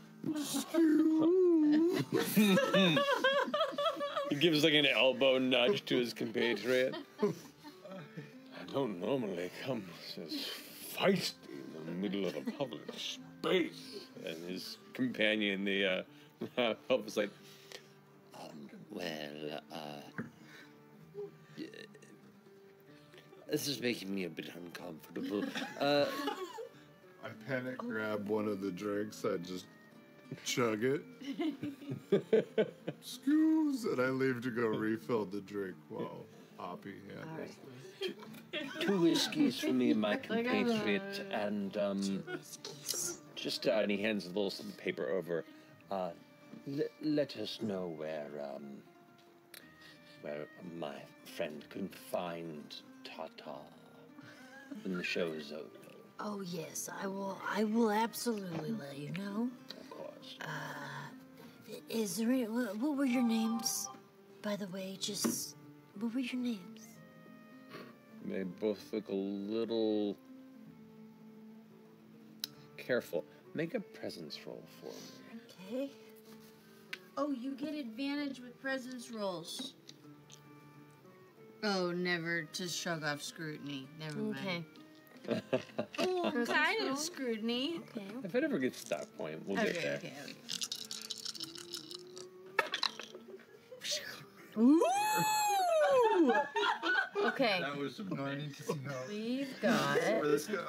He gives like an elbow nudge to his compatriot. I don't normally come as feisty in the middle of a public space. And his companion, the elf, is like, this is making me a bit uncomfortable. I panic grab one of the drinks. I just chug it. Excuse, and I leave to go refill the drink while Poppy handles it. 2 whiskeys for me and my compatriot, and just and he hands a little slip of paper over. Let us know where my friend can find Tata when the show is over. Oh yes, I will absolutely let you know. Of course. Is there any, what were your names? By the way, just what were your names? They both look a little careful. Make a presence roll for me. Okay. Oh, you get advantage with presence rolls. Oh, never to shrug off scrutiny. Never mind. Okay. Kind of scrutiny. Okay. If it ever gets to that point, we'll get there. Okay. Ooh! Okay. That was some. No, I need to know We've got. where this goes.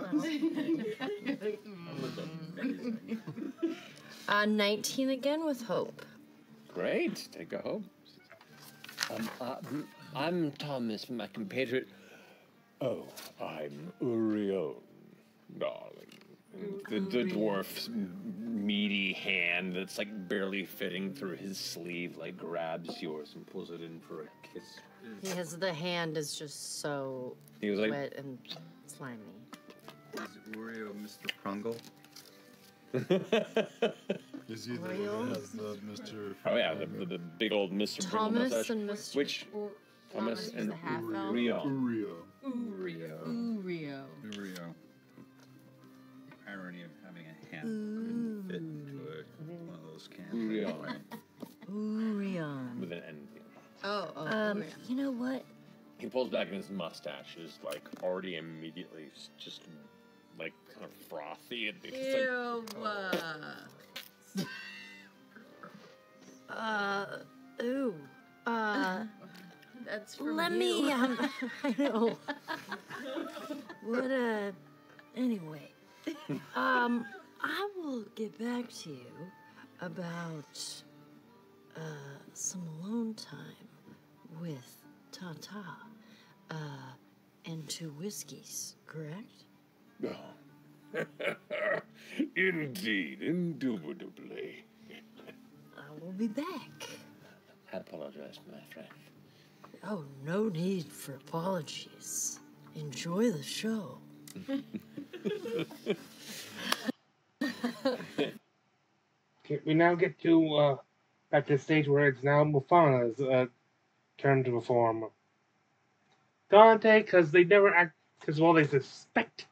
19 again with hope. Great. Take a hope. I'm Thomas, my compatriot. Oh, I'm Urion, darling. The dwarf's meaty hand that's like barely fitting through his sleeve, like grabs yours and pulls it in for a kiss. The hand is just so He was like, wet and slimy. Is Urio Mr. Prungle? Is he the one that has the Mr. oh yeah, the big old Mr. Thomas mustache. and Mr. Which Thomas is and the half elf. Urion. Urio. Rio. Urio. Irony of having a hand fit into one of those cans. Urion. Urion. With an N. Oh. You know what? He pulls back and his mustache is like already immediately just like kind of frothy. And it's Ew. Ooh. That's from Let you. me, I know. What, anyway. I will get back to you about, some alone time with Tata, and 2 whiskeys, correct? like, indeed, indubitably. I will be back. I apologize, my friend. Oh, no need for apologies. Enjoy the show. Okay, we now get to at the stage where it's now Mufana's turn to perform. Dante, because they never act, because they suspect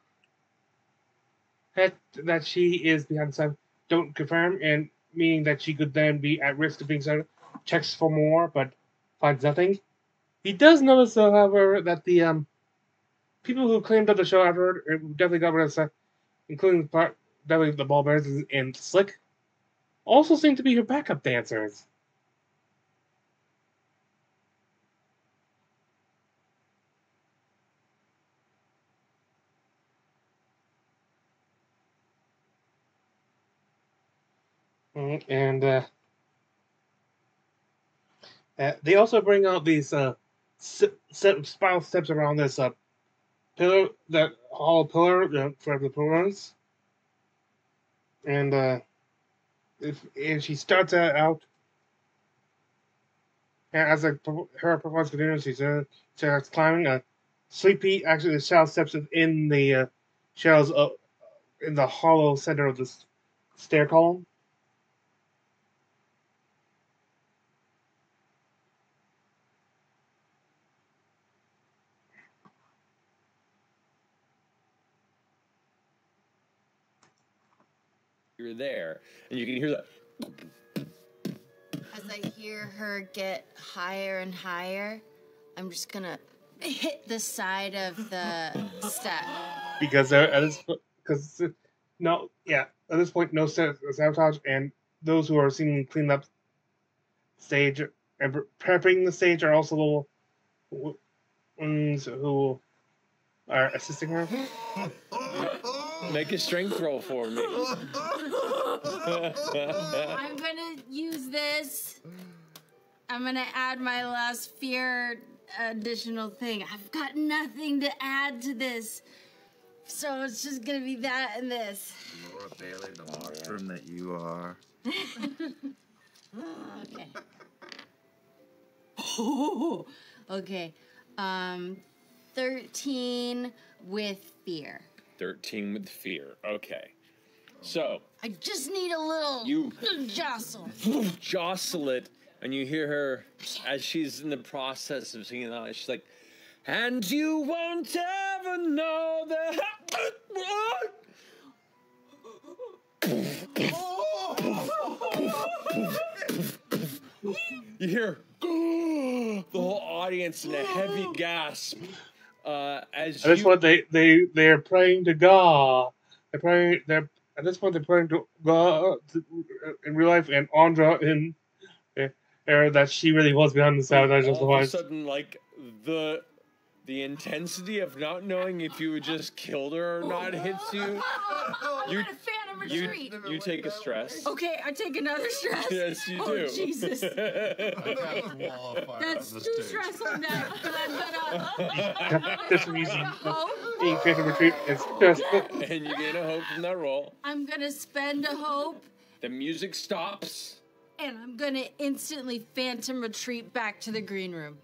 that she is behind the sun, don't confirm, and meaning that she could then be at risk of being started, checks for more, but finds nothing. He does notice, however, that the people who claimed up the show afterward definitely got rid of stuff, including definitely the ball bears and Slick, also seem to be her backup dancers. And they also bring out these spiral steps around this pillar, that hollow pillar for the pillars. And she starts out, and as her performance continues, she starts climbing. Sleepy actually the shadow steps in the shadows in the hollow center of the stair column. You're there, and you can hear that. As I hear her get higher and higher, I'm just gonna hit the side of the step. Because at this point, no sabotage, and those who are seemingly cleaning up stage and prepping the stage are also little ones who are assisting her. Make a strength roll for me. I'm gonna use this. I'm gonna add my last fear additional thing. I've got nothing to add to this. So it's just gonna be that and this. Laura Bailey, the mushroom that you are. Okay. Oh, okay. 13 with fear. 13 with fear. Okay. So I just need a little jostle. Jostle it, and you hear her as she's in the process of singing out. She's like, "And you won't ever know that." You hear the whole audience in a heavy gasp as At this point, they're praying to God. They're at this point they're praying to God in real life, and Andra in there that she really was behind the sabotage of the all of a device. sudden, like the intensity of not knowing if you had just killed her or not hits you. You take a stress. Okay, I take another stress. Yes, you do. Oh, Jesus. That's too stressful now. Just using being Phantom Retreat is just. And you gain a hope from that roll. I'm gonna spend a hope, The music stops. and I'm gonna instantly Phantom Retreat back to the green room.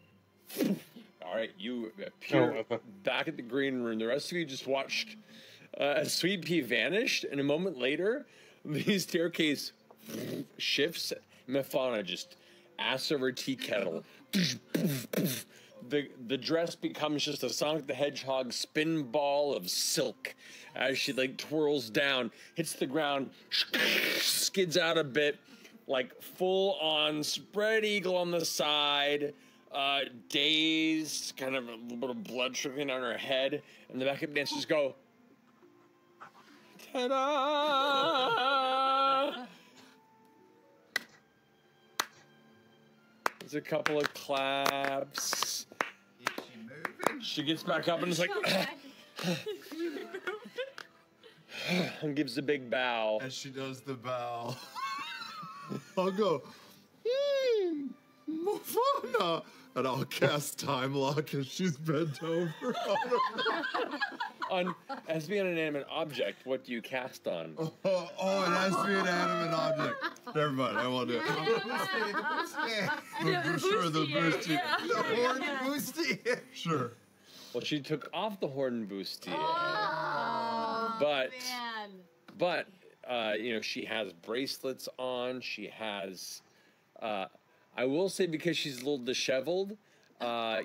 All right, you appear back at the green room. The rest of you just watched as Sweet Pea vanished, and a moment later, the staircase shifts. Mefana just ass over tea kettle. The dress becomes just a Sonic the Hedgehog spin ball of silk as she like twirls down, hits the ground, skids out a bit, like full on spread eagle on the side. Dazed, kind of a little bit of blood trickling down her head, and the backup dancers go, ta-da! There's a couple of claps. She gets back up and is like, and gives a big bow. As she does the bow, I'll go, Mufana! And I'll cast Time Lock as she's bent over. As being an inanimate object, what do you cast on? Oh, it has to be an animate object. Never mind, I won't do it. Sure, the boosty. The horn boosty. Sure. Well, she took off the horn boosty. Oh, but you know, she has bracelets on. She has, I will say, because she's a little disheveled,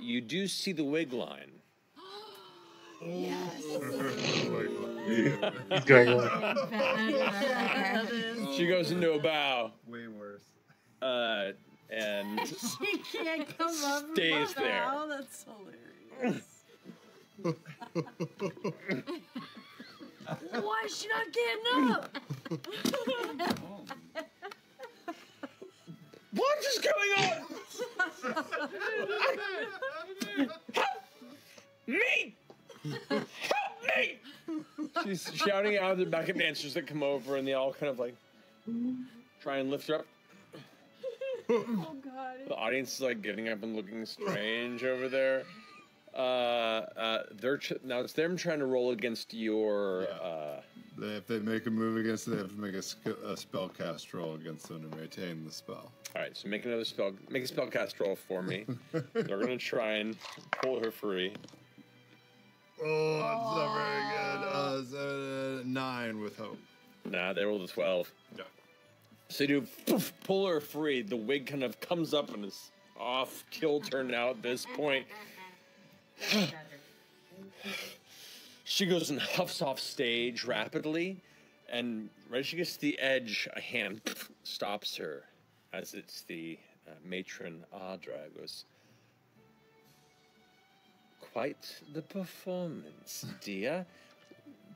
you do see the wig line. Yes. She goes into a bow. Way worse. And She can't come up stays there. Oh, that's hilarious. Why is she not getting up? What is going on? Help me! Help me! She's shouting out at the backup dancers that come over, and they all kind of like try and lift her up. Oh, God. The audience is like getting up and looking strange over there. Now it's them trying to roll against your. If they make a move against it, they have to make a spell cast roll against them to maintain the spell. All right, so make a spell cast roll for me. They're gonna try and pull her free. Oh, that's not very good. 9 with hope. Nah, they rolled a 12. Yeah. So you pull her free. The wig kind of comes up and is off kilter now at this point. She goes and huffs off stage rapidly, and right as she gets to the edge, a hand stops her, as it's the matron Audra goes, "Quite the performance, dear.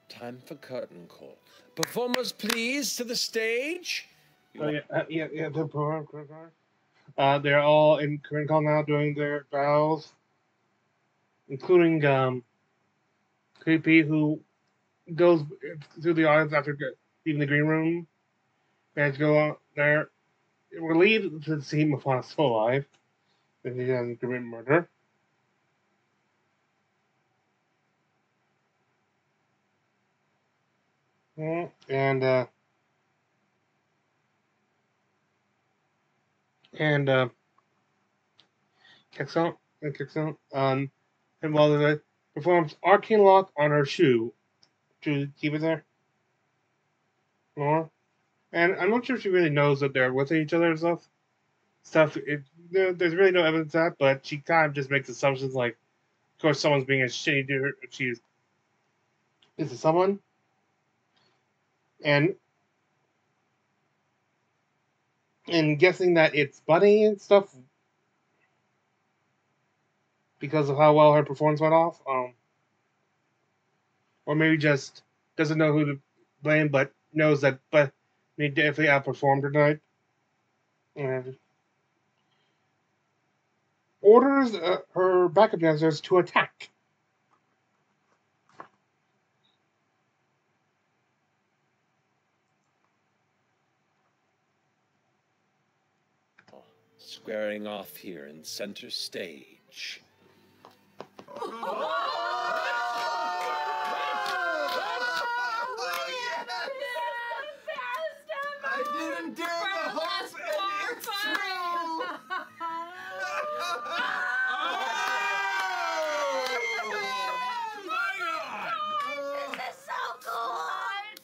Time for curtain call. Performers, please, to the stage." They're all in current call now doing their bows, including Creepy, who goes through the audience after leaving the green room, and to go out there, relieved to see Mufana still alive, and he doesn't commit murder. And kicks out. And while they performs arcane lock on her shoe to keep it there. More. And I'm not sure if she really knows that they're with each other and stuff. There's really no evidence of that, but she kind of just makes assumptions like, of course, someone's being a shitty to her. Is it someone? And guessing that it's Bunny and stuff because of how well her performance went off. Or maybe just doesn't know who to blame, but knows that they definitely outperformed her tonight. And orders her backup dancers to attack. Squaring off here in center stage. I didn't do the whole thing. It's true. This is so good.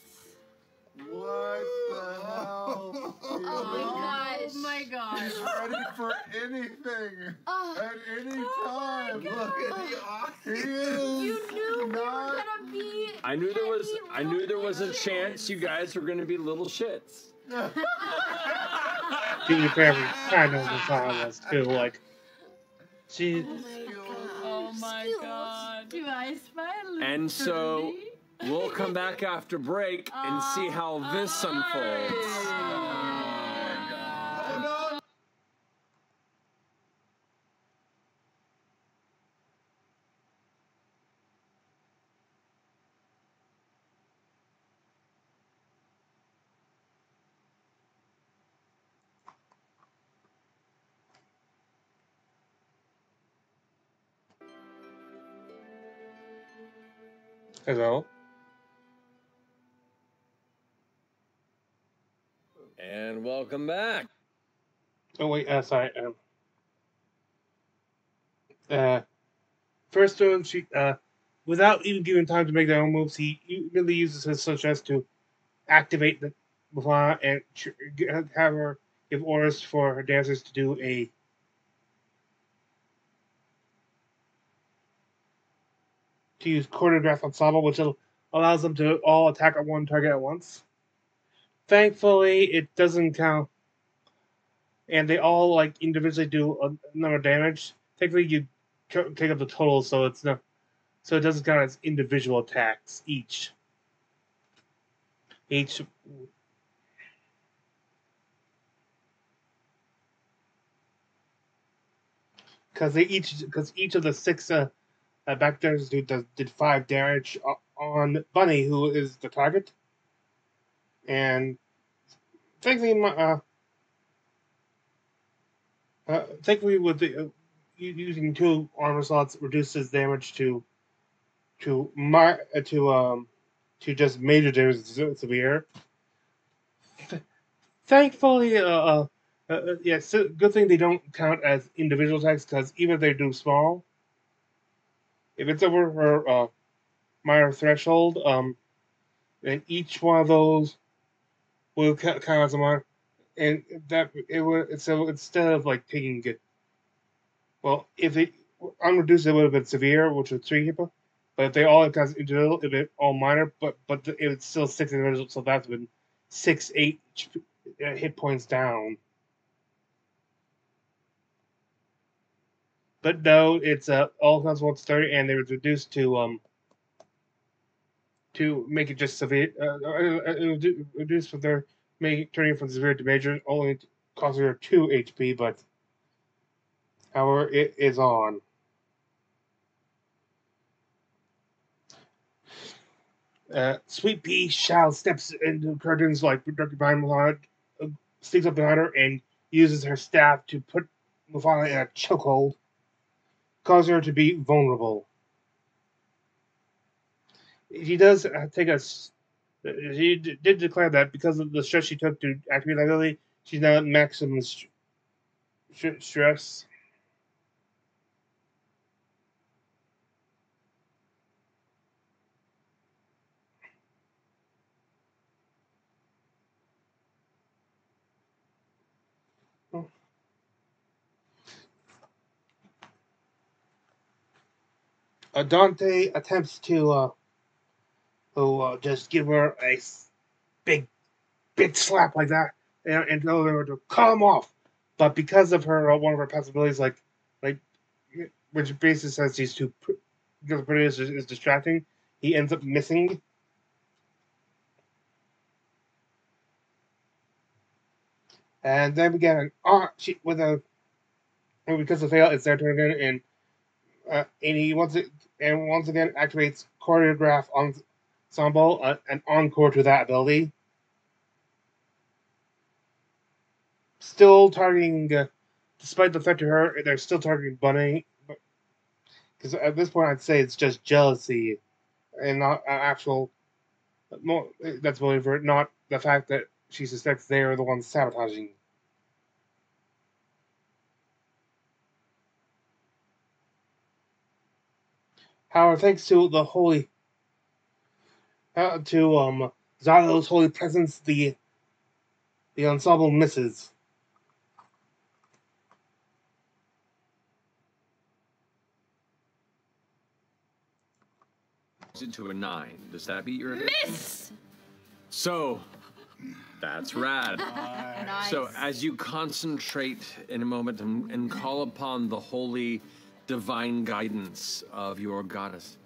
What the hell? Oh my gosh. Ready for anything at any time. Look at the he is. You knew we were gonna be. I knew there was a chance you guys were gonna be little shits. T.P.R.P.G kind of the time was too. Like, she. Oh my god. Do I smile? And so we'll come back after break and see how this unfolds. Hello. And welcome back. Oh wait, sorry. First one, she without even giving time to make their own moves, he really uses his success to activate the Bavana and have her give orders for her dancers to do to use choreographed ensemble, which allows them to all attack on one target at once. Thankfully, it doesn't count, and they all like individually do a number of damage. Technically, you take up the total, so it doesn't count as individual attacks each. Because each of the six backdancers did 5 damage on Bunny, who is the target, and thankfully, with the using 2 armor slots reduces damage to just major damage severe. Thankfully, yes, good thing they don't count as individual attacks, because even if they do small, if it's over her minor threshold, then each one of those will count as a minor, and that it would. So instead of like taking it, well, if it unreduced, it would have been severe, which was 3 hit points. But if they all count as individual, it'd be all minor. But it's still 6 individual, so that's been 8 hit points down. But no, it's all counts once 30, and they were reduced to make it just severe. Reduced from their turning from severe to major, only costing her 2 HP. But however, it is on. Sweet Pea Shao steps into curtains like directly behind Mufana, sneaks up behind her, and uses her staff to put Mufana in a chokehold, causing her to be vulnerable. She does take a She did declare that because of the stress she took to activate that ability, she's now at maximum stress. Dante attempts to just give her a big slap like that and tell her to calm off. But because of her one of her possibilities, like which basically says she's too because pretty is distracting, he ends up missing. And then we get an because of fail, it's their turn again, and he once again activates choreograph ensemble, an encore to that ability. Still targeting, despite the threat to her, they're still targeting Bunny. Because at this point, I'd say it's just jealousy, and not an actual. That's motive for it, not the fact that she suspects they are the ones sabotaging. However, thanks to the holy, Xylo's holy presence, the ensemble misses. Into a 9. Does that beat your Miss! So, that's rad. Nice. So, as you concentrate in a moment and call upon the holy, divine guidance of your goddess.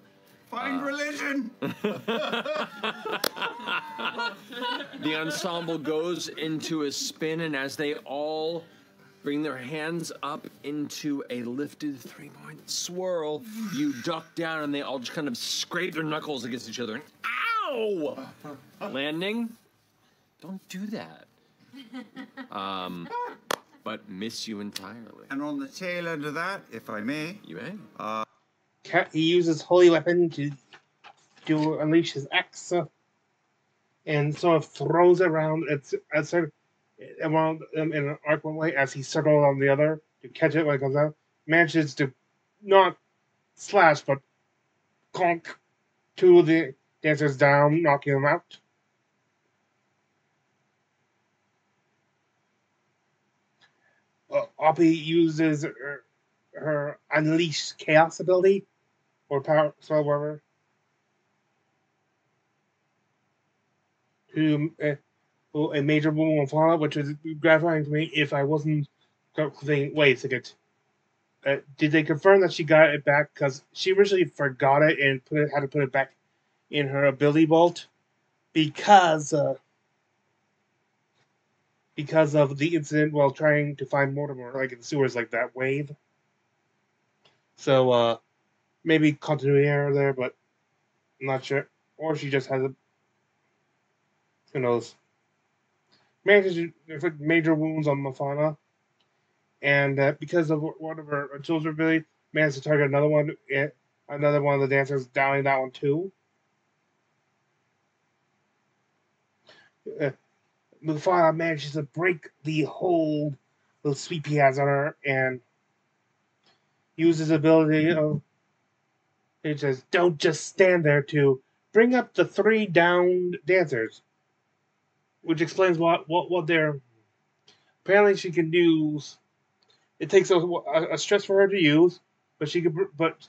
Find religion! The ensemble goes into a spin, and as they all bring their hands up into a lifted 3-point swirl, you duck down, and they all just kind of scrape their knuckles against each other. And ow! Landing? Don't do that. But miss you entirely. And on the tail end of that, if I may... You may. He uses holy weapon to unleash his axe, and sort of throws it around. Around in an arc one way as he circles on the other to catch it when it comes out. Manages to not slash, but conk two of the dancers down, knocking them out. Oppie uses her Unleash Chaos ability, or power spell, whatever, to a major wound on Fauna, which was gratifying to me if I wasn't thinking, wait a second. Did they confirm that she got it back? Because she originally forgot it and had to put it back in her ability vault because of the incident while trying to find Mortimer, like in the sewers, like that wave. So maybe continuity error there, but I'm not sure. Or she just has a, who knows. Manages to inflict major wounds on Mafana, and because of one of her tools ability, manages to target another one of the dancers, downing that one too. Mufana manages to break the hold the sweep he has on her and uses ability of it says, "Don't just stand there," to bring up the 3 downed dancers, which explains what they're. Apparently, she can use. It takes a stress for her to use, but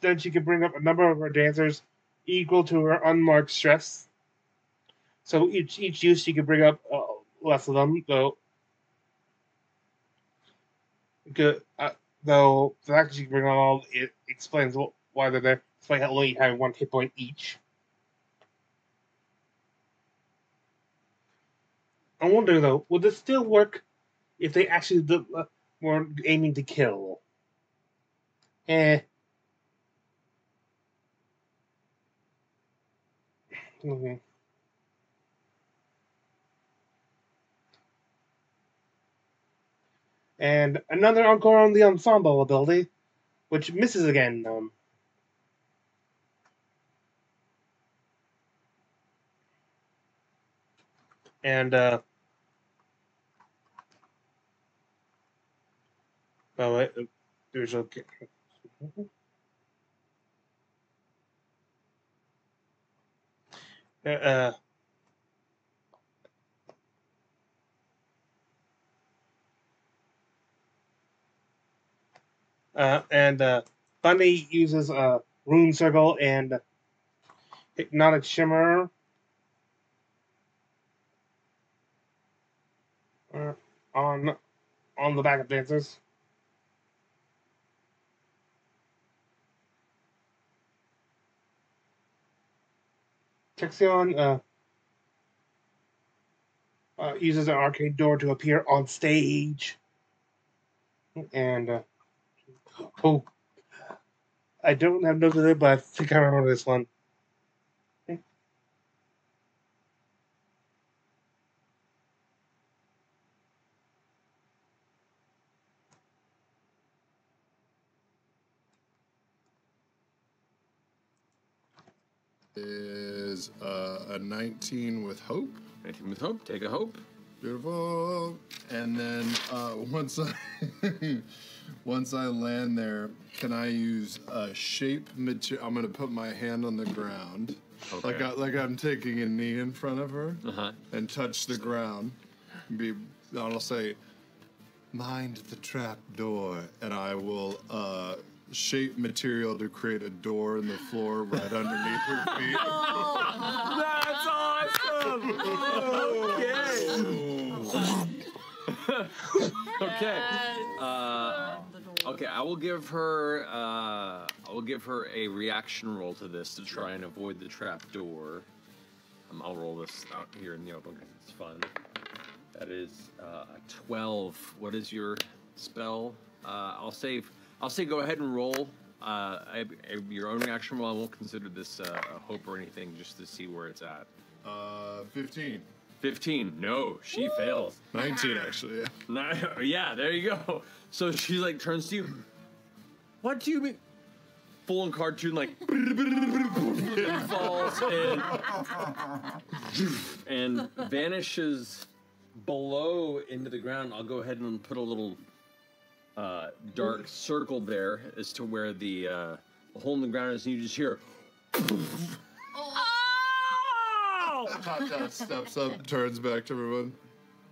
then she can bring up a number of her dancers equal to her unmarked stress. So each use she can bring up less of them, though. Though the fact that she can bring on all, it explains why they're there, despite only having 1 hit point each. I'm wondering though, would this still work if they actually were aiming to kill? Mm-hmm. And another encore on the ensemble ability, which misses again. And oh, there's okay. Uh, and Bunny uses a rune circle and hypnotic shimmer on the back of dancers. Texion uses an arcade door to appear on stage. And oh, I don't have notes of it, but I think I remember this one. Is a 19 with hope. 19 with hope. Take a hope. Beautiful. And then once I land there, can I use a shape material? I'm gonna put my hand on the ground, Okay. like I'm taking a knee in front of her, and touch the ground. I'll say, "Mind the trap door," and I will shape material to create a door in the floor right underneath her feet. That's awesome! Okay. Okay, I will give her a reaction roll to this to try and avoid the trap door. I'll roll this out here in the open because it's fun. That is a 12. What is your spell? I'll say go ahead and roll your own reaction roll. I won't consider this a hope or anything, just to see where it's at. 15. 15. No, she fails. 19 actually. Yeah. Yeah, there you go. So she like turns to you. What do you mean? Full on cartoon, like and falls and vanishes below into the ground. I'll go ahead and put a little dark circle there as to where the hole in the ground is, and you just hear. Top steps up, turns back to everyone.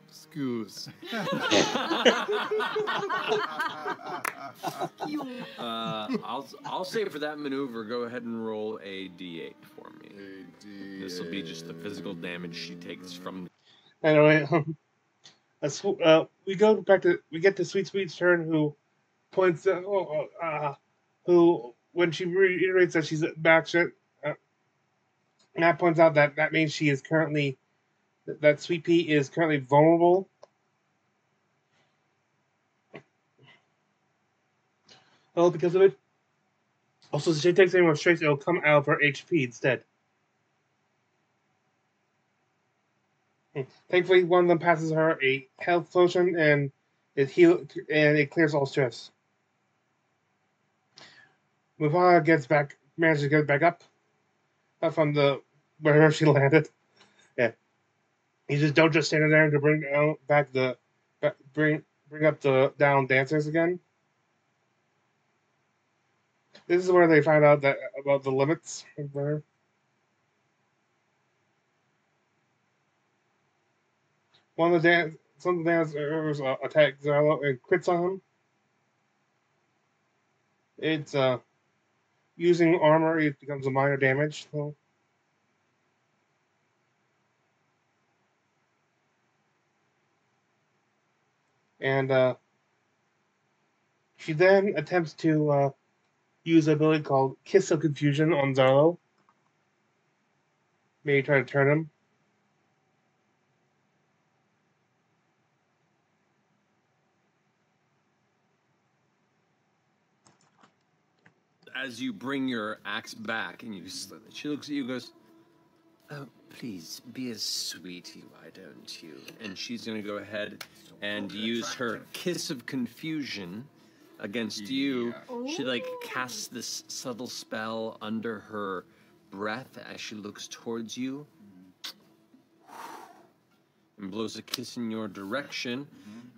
Excuse. I'll say for that maneuver, go ahead and roll a d8 for me. This will be just the physical damage she takes from. Anyway, we get to Sweet Sweet's turn, who points who when she reiterates that she's back shit. Matt points out that means she is currently that Sweet Pea is currently vulnerable. Oh, because of it. Also, if she takes any more strikes, it'll come out of her HP instead. Thankfully, one of them passes her a health potion, and it clears all stress. Mufasa manages to get back up from wherever she landed. Yeah, you just don't just stand there to bring up the down dancers again. This is where they find out about the limits of her. Some of the dancers attack Zarlo and crits on him. It's using armor, it becomes a minor damage. So. And she then attempts to use an ability called Kiss of Confusion on Zarlo. Maybe try to turn him. As you bring your axe back, and she looks at you and goes, "Oh, please, be a sweetie, why don't you?" And she's going to go ahead and use her Kiss of Confusion against you. She, casts this subtle spell under her breath as she looks towards you. and blows a kiss in your direction.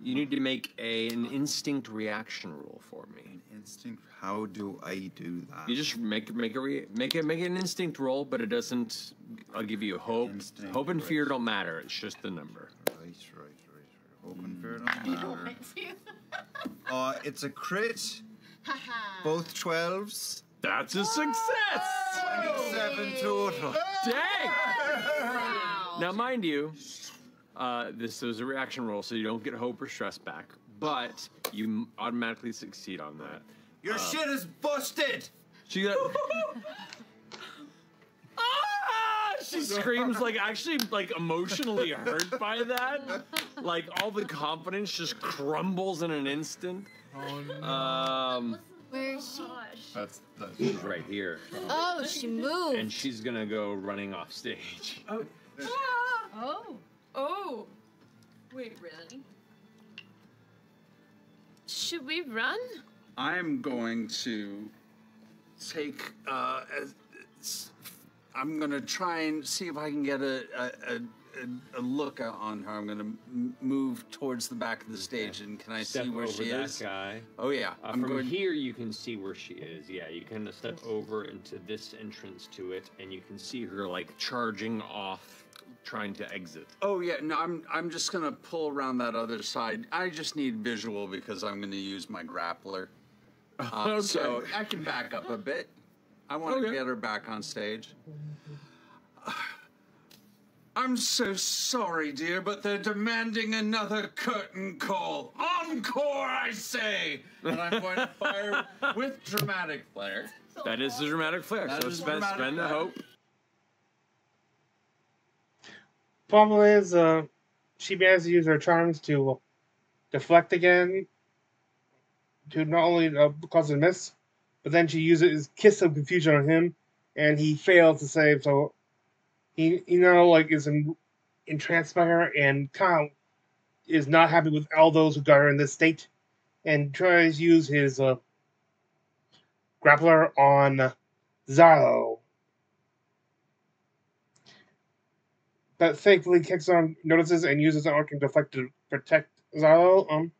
You need to make an instinct reaction roll for me. An instinct? How do I do that? You just make an instinct roll, but it doesn't. I'll give you hope. Instinct, Hope and fear don't matter. It's just the number. Right. Hope and fear don't matter. It's a crit. Both 12s. That's a success. 27 total. Dang! Now, mind you, this is a reaction roll, so you don't get hope or stress back, but you automatically succeed on that. Your shit is busted! She got... She screams, like, actually, like, emotionally hurt by that. Like, all the confidence just crumbles in an instant. Oh, no. Where is she? That's She's right here. Oh, she moved. And she's gonna go running off stage. Oh. Oh. Oh. Wait, really? Should we run? I'm going to take. I'm going to try and see if I can get a look on her. I'm going to move towards the back of the stage, and can I Step see where over she that is? guy. Oh yeah, I'm from going here. You can see where she is. Yeah, you kind of step over into this entrance to it, and you can see her like charging off, trying to exit. Oh yeah, no, I'm just gonna pull around that other side. I just need visual because I'm gonna use my grappler. Okay. So I can back up a bit. I want to get her back on stage. I'm so sorry, dear, but they're demanding another curtain call. Encore, I say! And I'm going to fire with dramatic flair. That is the dramatic flair. That So is spend dramatic the flair. hope. Problem is, she managed to use her charms to deflect again, to not only cause a miss, but then she used his kiss of confusion on him, and he failed to save. So he now like is entranced by her, and kind of is not happy with all those who got her in this state, and tries to use his grappler on Zalo. But thankfully, Kexon notices and uses an arcane deflect to protect Zalo.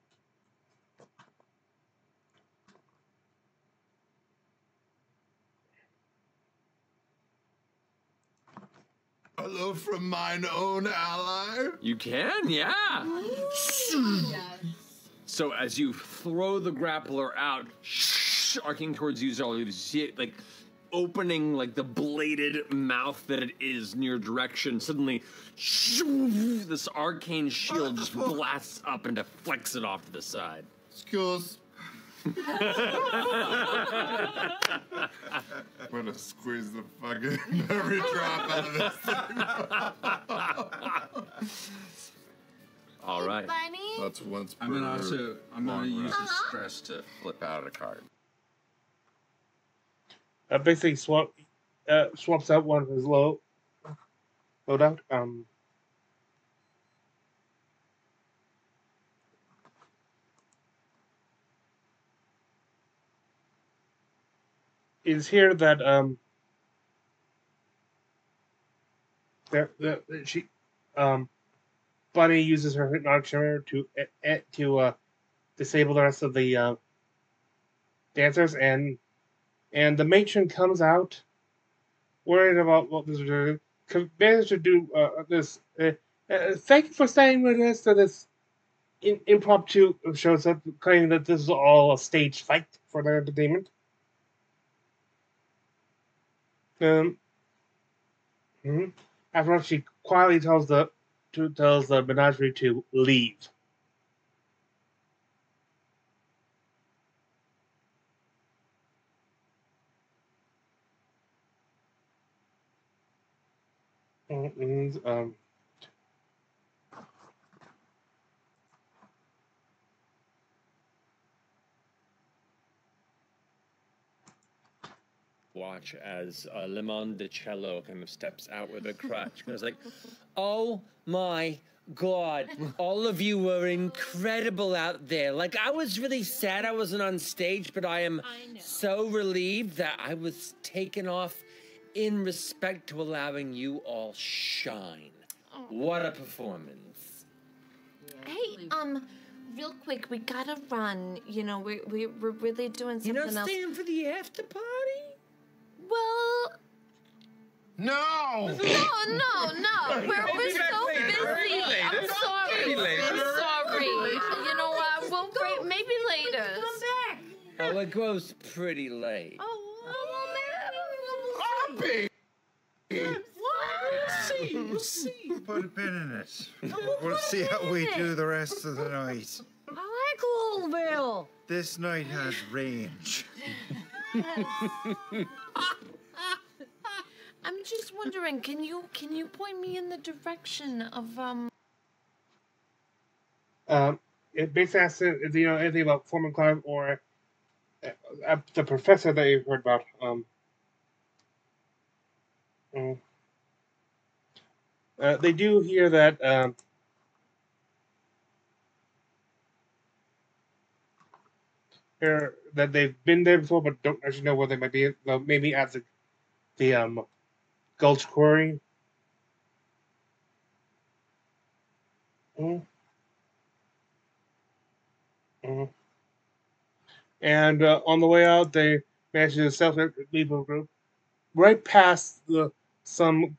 Hello from mine own ally. You can, yeah. So as you throw the grappler out, arcing towards you, Zalo, you see it like opening like the bladed mouth that it is in your direction. Suddenly, this arcane shield just blasts up and deflects it off to the side. Excuse. I'm gonna squeeze the fucking every drop out of this thing. All right. Bunny? That's once per I'm gonna use Uh-huh. the stress to flip out a card. Basically swaps out one of his loadout. Is here that she Bunny uses her hypnotic shimmer to disable the rest of the dancers, and the matron comes out worried about what this is doing. Managed to do this. Thank you for staying with us to this impromptu shows up, claiming that this is all a staged fight for their entertainment. After she quietly tells the Ménagerie to leave. Watch as Lemon de Cello kind of steps out with a crutch. And it's like, oh my God, all of you were incredible out there. Like, I was really sad I wasn't on stage, but I am so relieved that I was taken off in respect to allowing you all shine. What a performance. Hey, real quick, we gotta run. You know, we're really doing something else. You're not staying for the after party? Well, No! no. We're so busy. I'm sorry. I'm sorry. You know what? We'll wait. Maybe later. Come back. Oh, it goes pretty late. We'll see. Put a pin in it. We'll see how we do the rest of the night. I like Louisville. This night has range. I'm just wondering, can you point me in the direction of It basically asks if you know anything about Foreman Clive or the professor that you heard about. They do hear that that they've been there before, but don't actually know where they might be. Well, maybe at the Gulch Quarry. And on the way out, they managed to self-leave a group right past some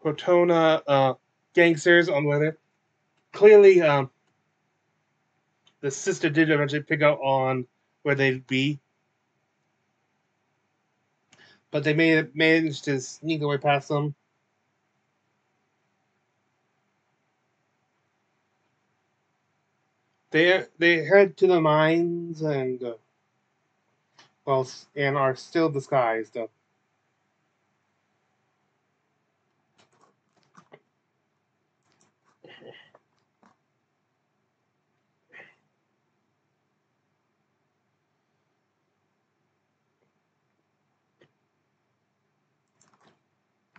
Crotona gangsters on the way there. Clearly, the sister did eventually pick up on where they'd be, but they managed to sneak their way past them. They head to the mines and are still disguised.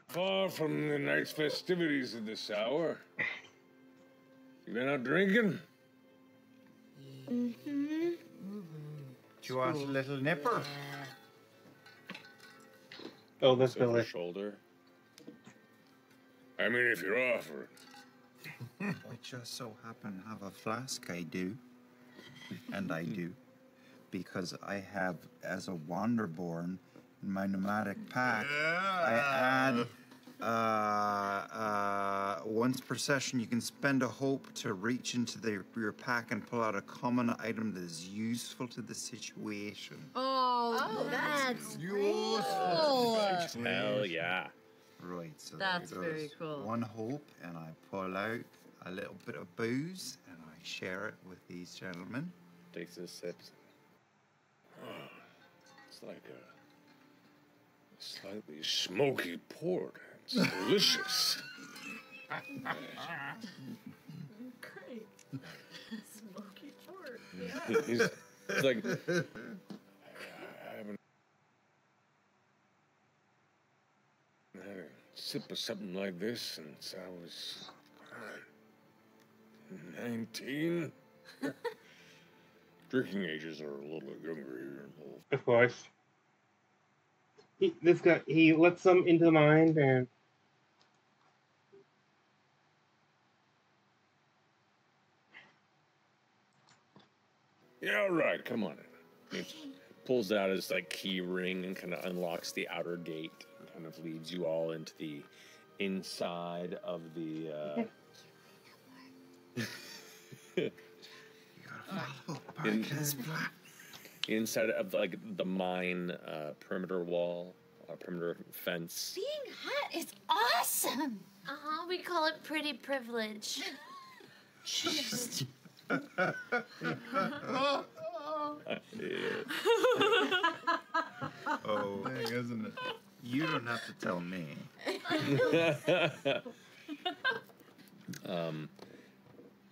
Far from the night's festivities at this hour. You been out drinking? Do you want a little nipper? Oh, that's Over Billy. shoulder. I mean, if you're offering. I just so happen to have a flask, I do. And I do. Because I have, as a Wanderborn, in my nomadic pack, I add once per session you can spend a hope to reach into your pack and pull out a common item that is useful to the situation. Oh, that's useful. Hell yeah. Right, so That's there very goes cool. one hope, and I pull out a little bit of booze and I share it with these gentlemen. Takes a sip. It's like a slightly smoky port. It's delicious. Great. Smoky port. He's like, I haven't had a sip of something like this since I was 19. Drinking ages are a little younger here. Of course. He lets them into the mine and Yeah, all right, come on in. He pulls out his like key ring and kind of unlocks the outer gate and kind of leads you all into the inside of the inside of like the mine perimeter wall, perimeter fence. Being hot is awesome. we call it pretty privilege. Just. Oh, isn't it? You don't have to tell me.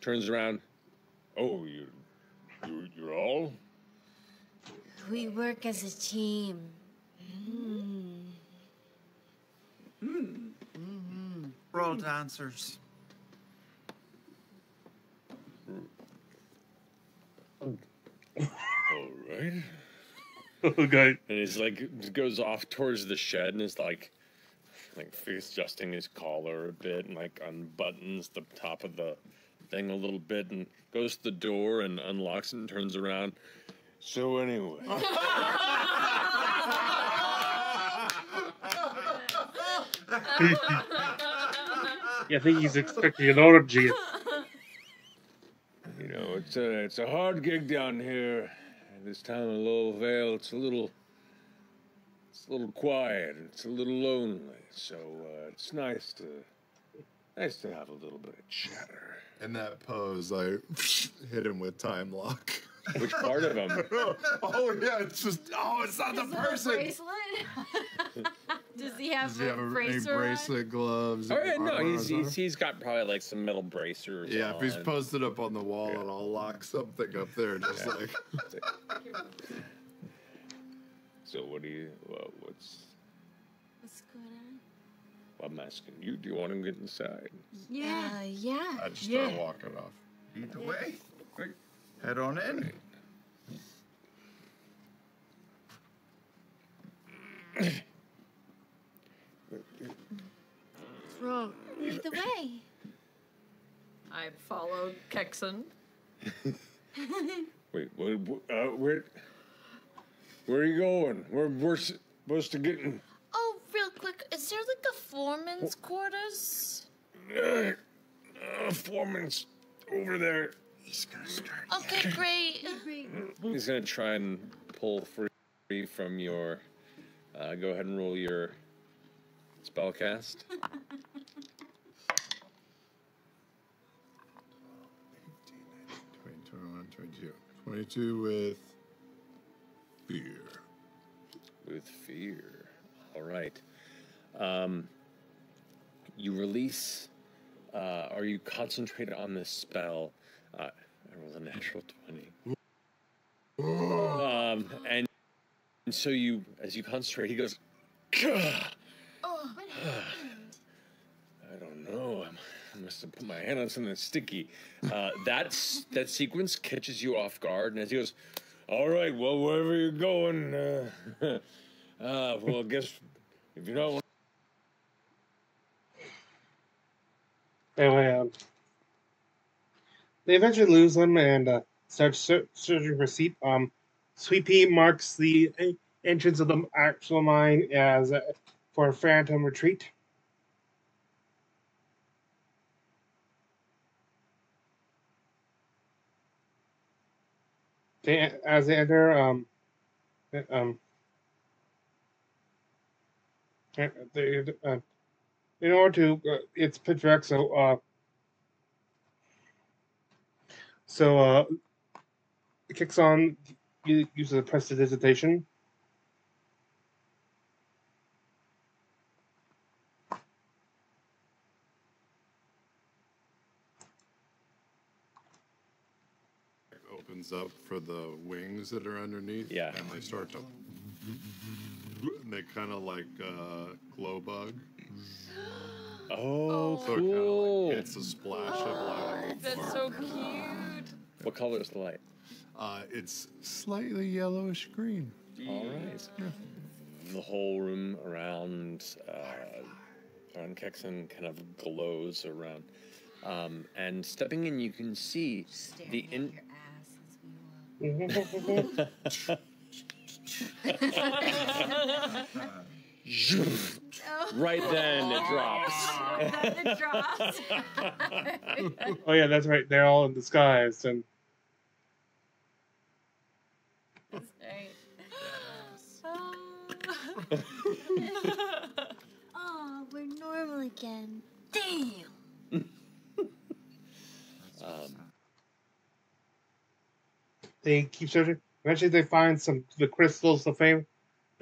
Turns around. Oh, you're all? We work as a team. We're all dancers. All right. Okay. And he's like goes off towards the shed and is like, like adjusting his collar a bit and like unbuttons the top of the thing a little bit and goes to the door and unlocks it and turns around. So anyway. I think he's expecting an orgy. You know, it's a hard gig down here. At this time of Low Vale, it's a little quiet. It's a little lonely. So it's nice to have a little bit of chatter. In that pose, I hit him with time lock. Which part of him? Oh yeah, it's not the person. Bracelet? Does he have a bracelet, gloves? Oh, yeah, no, he's got probably like some metal bracers. Yeah, on. if he's posted up on the wall, and I'll lock something up there, just like. So what's going on? Well, I'm asking you, do you want to get inside? Yeah. I just start walking off. Either way. Head on in. What's wrong? Lead the way. I followed Kexon. Wait, where are you going? We're supposed to get in. Oh, real quick, is there like a foreman's quarters? Foreman's over there. He's gonna start. Okay, great. He's gonna try and pull free from your. Go ahead and roll your spell cast. 22 with fear. With fear. All right. You release, or you concentrate on this spell. I rolled a natural 20. And so as you concentrate, he goes, "Gah!" Oh, what happened? I don't know. I must have put my hand on something sticky. That sequence catches you off guard, and as he goes, All right, well, wherever you're going, well, I guess if you're not... Anyway, they eventually lose him and start searching for Seep. Sweet Pea marks the entrance of the actual mine as for a phantom retreat. As they enter, in order to, it's pitch dark, so it kicks on, uses a prestidigitation. Opens up for the wings that are underneath. Yeah. And they start to. And they kind of like glow bug. "Oh, So cool! it kind of like hits a splash of light. That's so cute. What color is the light?" It's slightly yellowish green. All right. The whole room around Kexon kind of glows around. And stepping in, you can see the Right then, it drops. It drops. Oh yeah, that's right. They're all in disguise, and That's right. Oh, we're normal again. Damn. they keep searching. Eventually, they find the crystals, the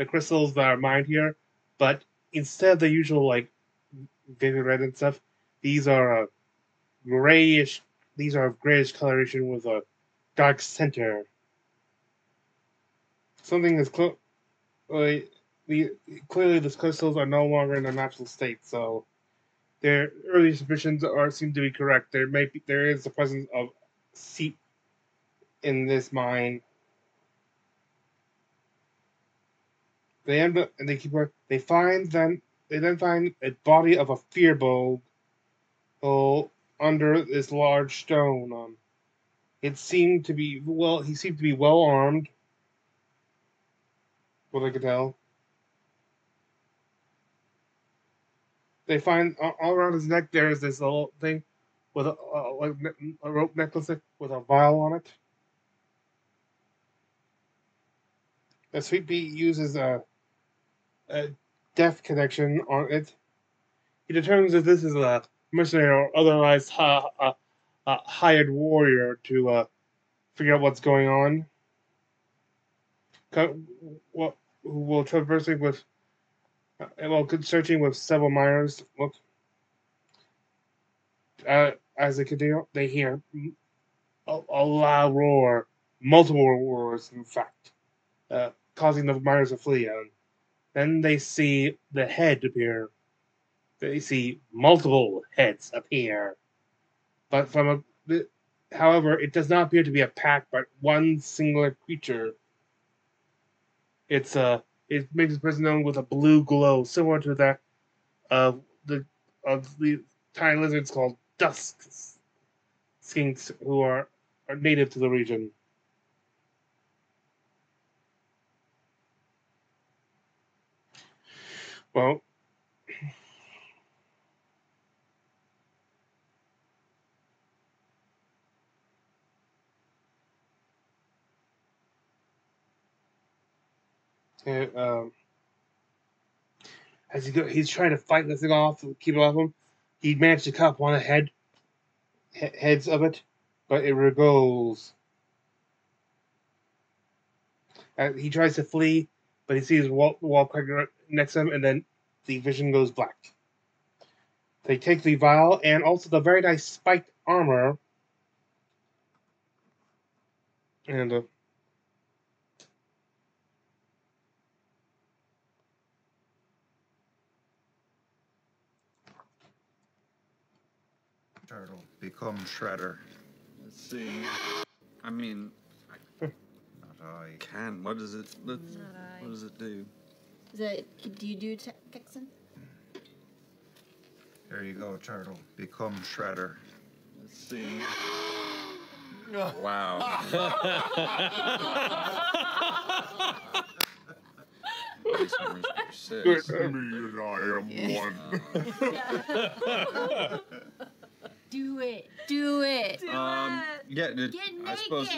crystals that are mined here, but instead of the usual like vivid red and stuff, these are grayish. These are of grayish coloration with a dark center. Something is clearly the crystals are no longer in their natural state, so their early suspicions seem to be correct. There is the presence of seep in this mine. They find then they then find a body of a firbolg under this large stone. It seemed to be he seemed to be well armed, what I could tell. They find all around his neck there is this little thing with a rope necklace with a vial on it. The Sweet Pea uses a death connection on it. He determines that this is a mercenary or otherwise hired warrior to figure out what's going on. Who will traversing with, searching with several miners. Look, as they continue, they hear a loud roar, multiple roars, in fact, causing the miners to flee. And then they see the head appear. They see multiple heads appear, but however, it does not appear to be a pack, but one singular creature. It makes the person known with a blue glow, similar to that of the tiny lizards called dusk skinks, who are native to the region. Well, as he's trying to fight this thing off, keep it off him. He managed to cut up one of the heads of it, but it wriggles. He tries to flee, but he sees wall cracker next to him, and then the vision goes black. They take the vial and also the very nice spiked armor, and Turtle, become Shredder. Let's see. I mean, Not I. can. What does it? What does it do? Do you do Texan? There you go, Turtle. Become Shredder. Let's see. Wow. Let me and I am one. Do it. Do it. Yeah. Get I suppose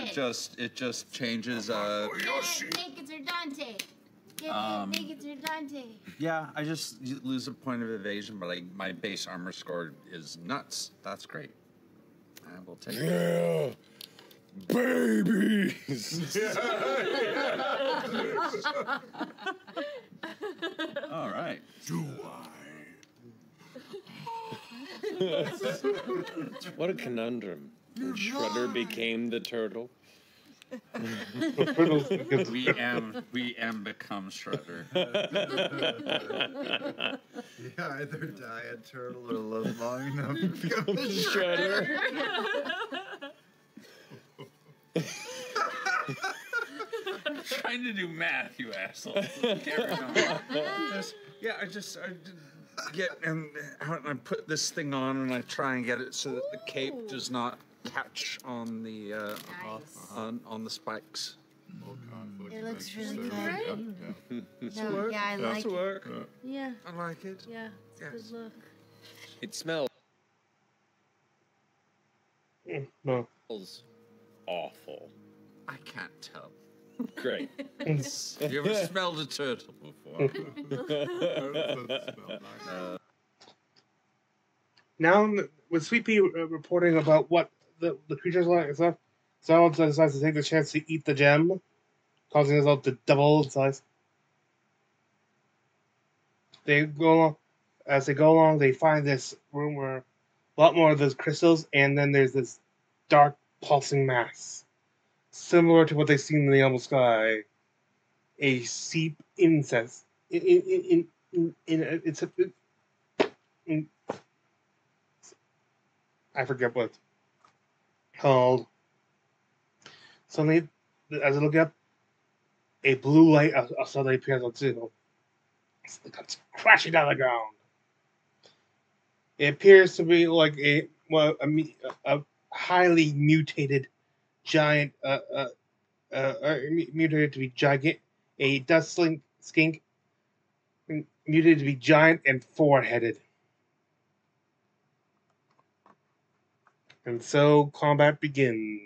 it just changes. Naked or Dante. Get naked or Dante. Yeah, I just lose a point of evasion, but my base armor score is nuts. That's great. I will take it. Babies. All right. Do What a conundrum. Shredder became the turtle. we am become Shredder. Yeah, either die a turtle or live long enough to become a Shredder. I'm trying to do math, you asshole. Yeah, I get and I put this thing on and I try and get it so that the cape does not catch on the on the spikes. It looks really good. No, yeah, I like it. Yeah. I like it. Yeah, it's a good look. It smells awful. I can't tell. Great. Have you ever smelled a turtle before? Now, with Sweet Pea reporting about what the creature's like and stuff, Silence decides to take the chance to eat the gem, causing himself to double in size. As they go along, they find this room where a lot more of those crystals, and then there's this dark pulsing mass, similar to what they've seen in the Elmo Sky, a seep incest. I forget what it's called. Suddenly, as I look up, a blue light suddenly appears on It comes crashing down the ground. It appears to be like a highly mutated giant, mutated to be giant, a dustling skink, mutated to be giant and four-headed. And so combat begins.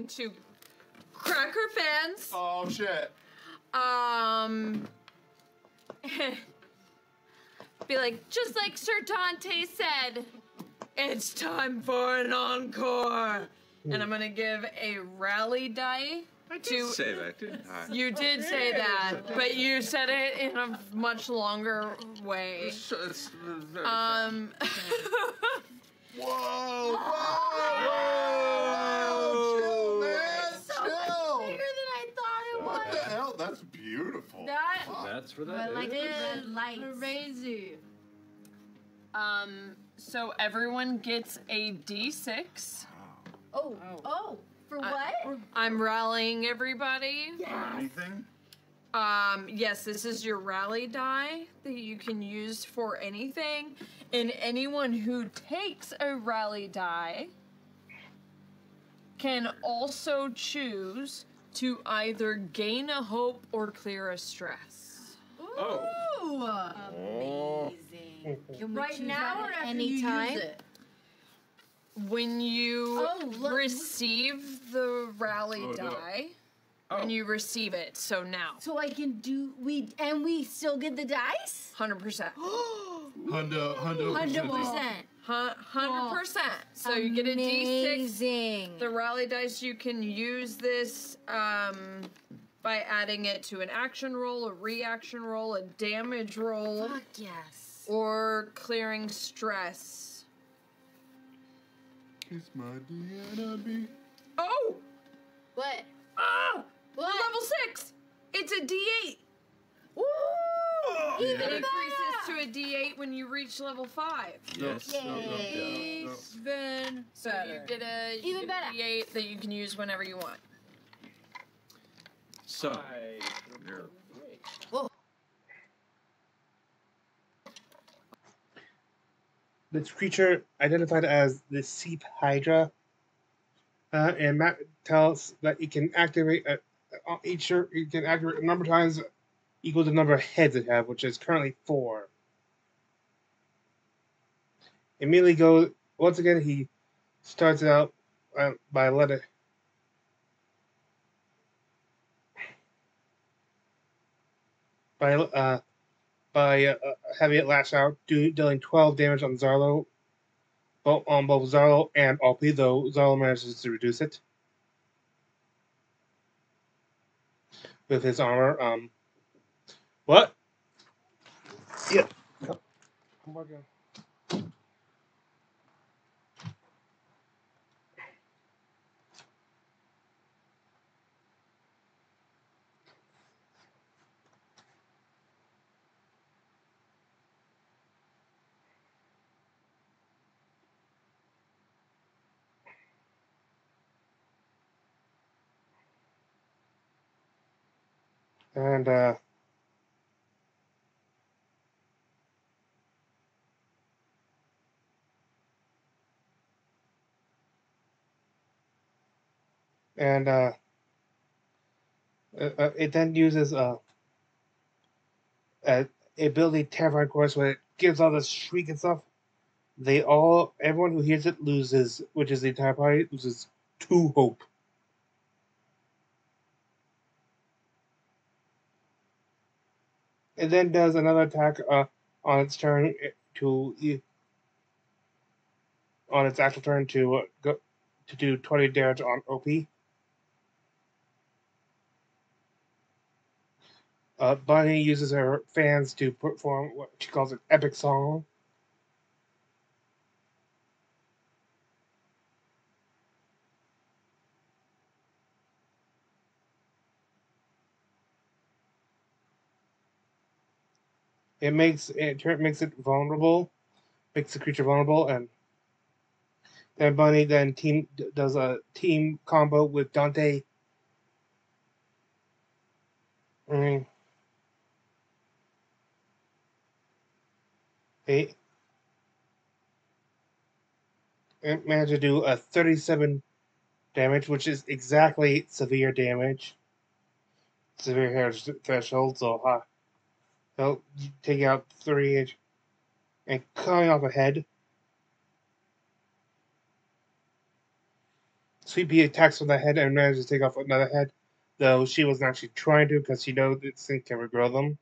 To Cracker fans. Oh shit. Be like, just like Sir Dante said, it's time for an encore. And I'm gonna give a rally die to. Say that, didn't I? You did say that, but you said it in a much longer way. Whoa! Whoa! Chill, man! Chill! Bigger than I thought it was. What the hell? That's beautiful. That's for I that. like the red lights. Crazy. So everyone gets a D6. Oh, for what? I'm rallying everybody. Anything? Yes, this is your rally die that you can use for anything. And anyone who takes a rally die can also choose to either gain a hope or clear a stress. Amazing. Can we Right choose now that or at after any you use time? it? When you look. receive the rally die, when you receive it, so now. So I can do we still get the dice? 100%. Hundo. 100%. 100%. So you get a D6. Amazing. The rally dice, you can use this by adding it to an action roll, a reaction roll, a damage roll, Fuck yes. or clearing stress. Kiss my DNA. Oh! What? Ah! What? Level 6! It's a D8! Woo! It Even increases to a D8 when you reach level 5. Yes. Even So you get a Even better. D8 that you can use whenever you want. So, This creature identified as the Seep Hydra, and Matt tells that it can activate it can activate a number of times equal to the number of heads it has, which is currently 4. Immediately goes once again. He starts out by having it lash out, dealing 12 damage on Zarlo, both Zarlo and Alpi, though Zarlo manages to reduce it with his armor. What? Yeah. I'm working. And it then uses ability Terrifying Chorus, when it gives all this shriek and stuff. Everyone who hears it loses, which is the entire party, loses 2 hope. It then does another attack on its turn on its actual turn to do 20 damage on OP. Bunny uses her fans to perform what she calls an epic song. It makes it vulnerable, makes the creature vulnerable, and Then Bunny then does a team combo with Dante. And managed to do a 37 damage, which is exactly severe damage. Severe hair threshold, so he'll take out 3 and cutting off a head. Sweet Pea attacks from the head and manages to take off another head, though she wasn't actually trying to because she knows this thing can regrow them.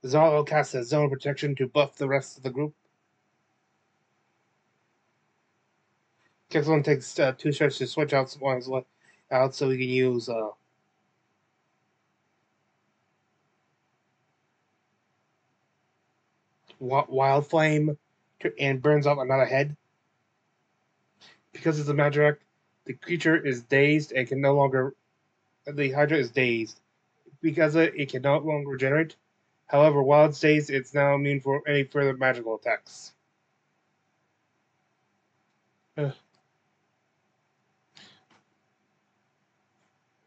Zalo casts a zone of protection to buff the rest of the group. Kexlon takes 2 strikes to switch out one's out so he can use Wild Flame and burns off another head. Because it's a magic, the creature is dazed and can no longer. The Hydra is dazed. Because it can no longer regenerate. However, while it's dazed, it's now immune for any further magical attacks.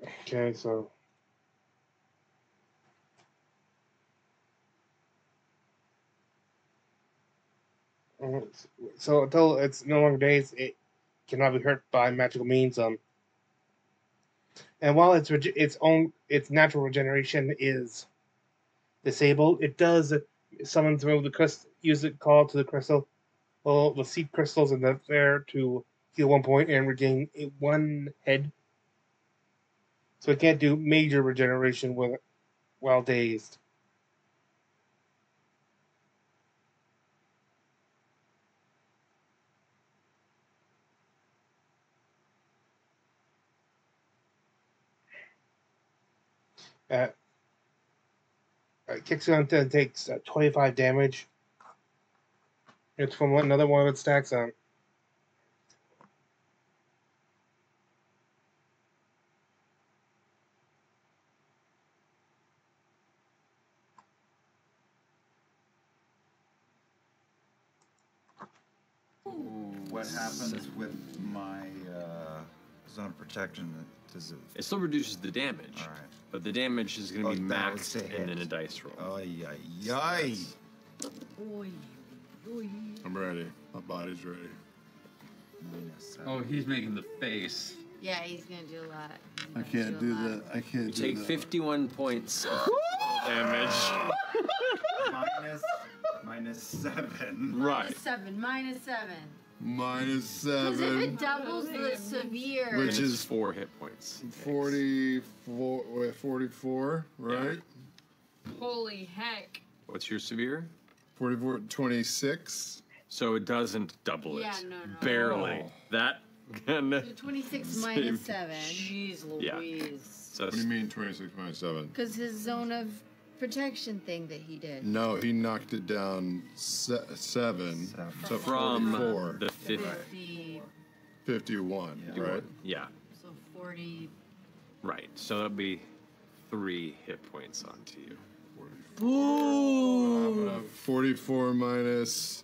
Okay, so. So until it's no longer dazed, it cannot be hurt by magical means. And while its natural regeneration is disabled, it does summon through the crystal. Use it call to the crystal. Well, the seed crystals in there to heal 1 point and regain 1 head. So it can't do major regeneration while dazed. Kicks on and takes 25 damage. It's from another one of its stacks on. What happens with my zone of protection? Does it? It still reduces the damage. All right. But the damage is going to be maxed and then a dice roll. Ay, ay, ay. I'm ready. My body's ready. Oh, he's making the face. Yeah, he's gonna do a lot. I can't do that. I can't You do take that. 51 points of damage. minus 7. Right. Minus 7. Minus Because if 7. it doubles the severe. Which And is it's 4 hit points. 44, right? Holy heck. What's your severe? 44, 26. So it doesn't double it. Yeah, no. Barely. Oh. That kind of. 26 minus 7. Jeez Louise. Yeah. So What do you mean 26 minus 7? Because his zone of protection thing that he did. No, he knocked it down 7 to from 44. the 51, right? Yeah. So 40. Right. So that'll be 3 hit points onto you. 44 minus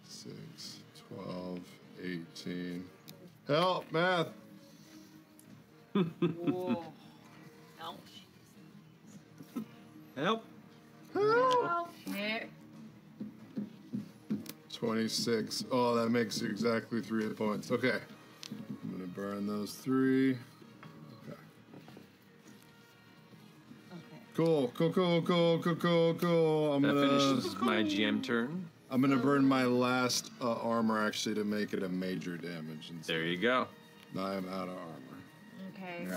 6, 12, 18. Help, math. Whoa. Help. Oh, here. 26. Oh, that makes exactly 3 hit points. Okay. I'm going to burn those 3. Okay. Cool. I'm That gonna finishes my GM turn. I'm gonna burn my last armor actually to make it a major damage. Instead. There you go. Now I'm out of armor. Okay.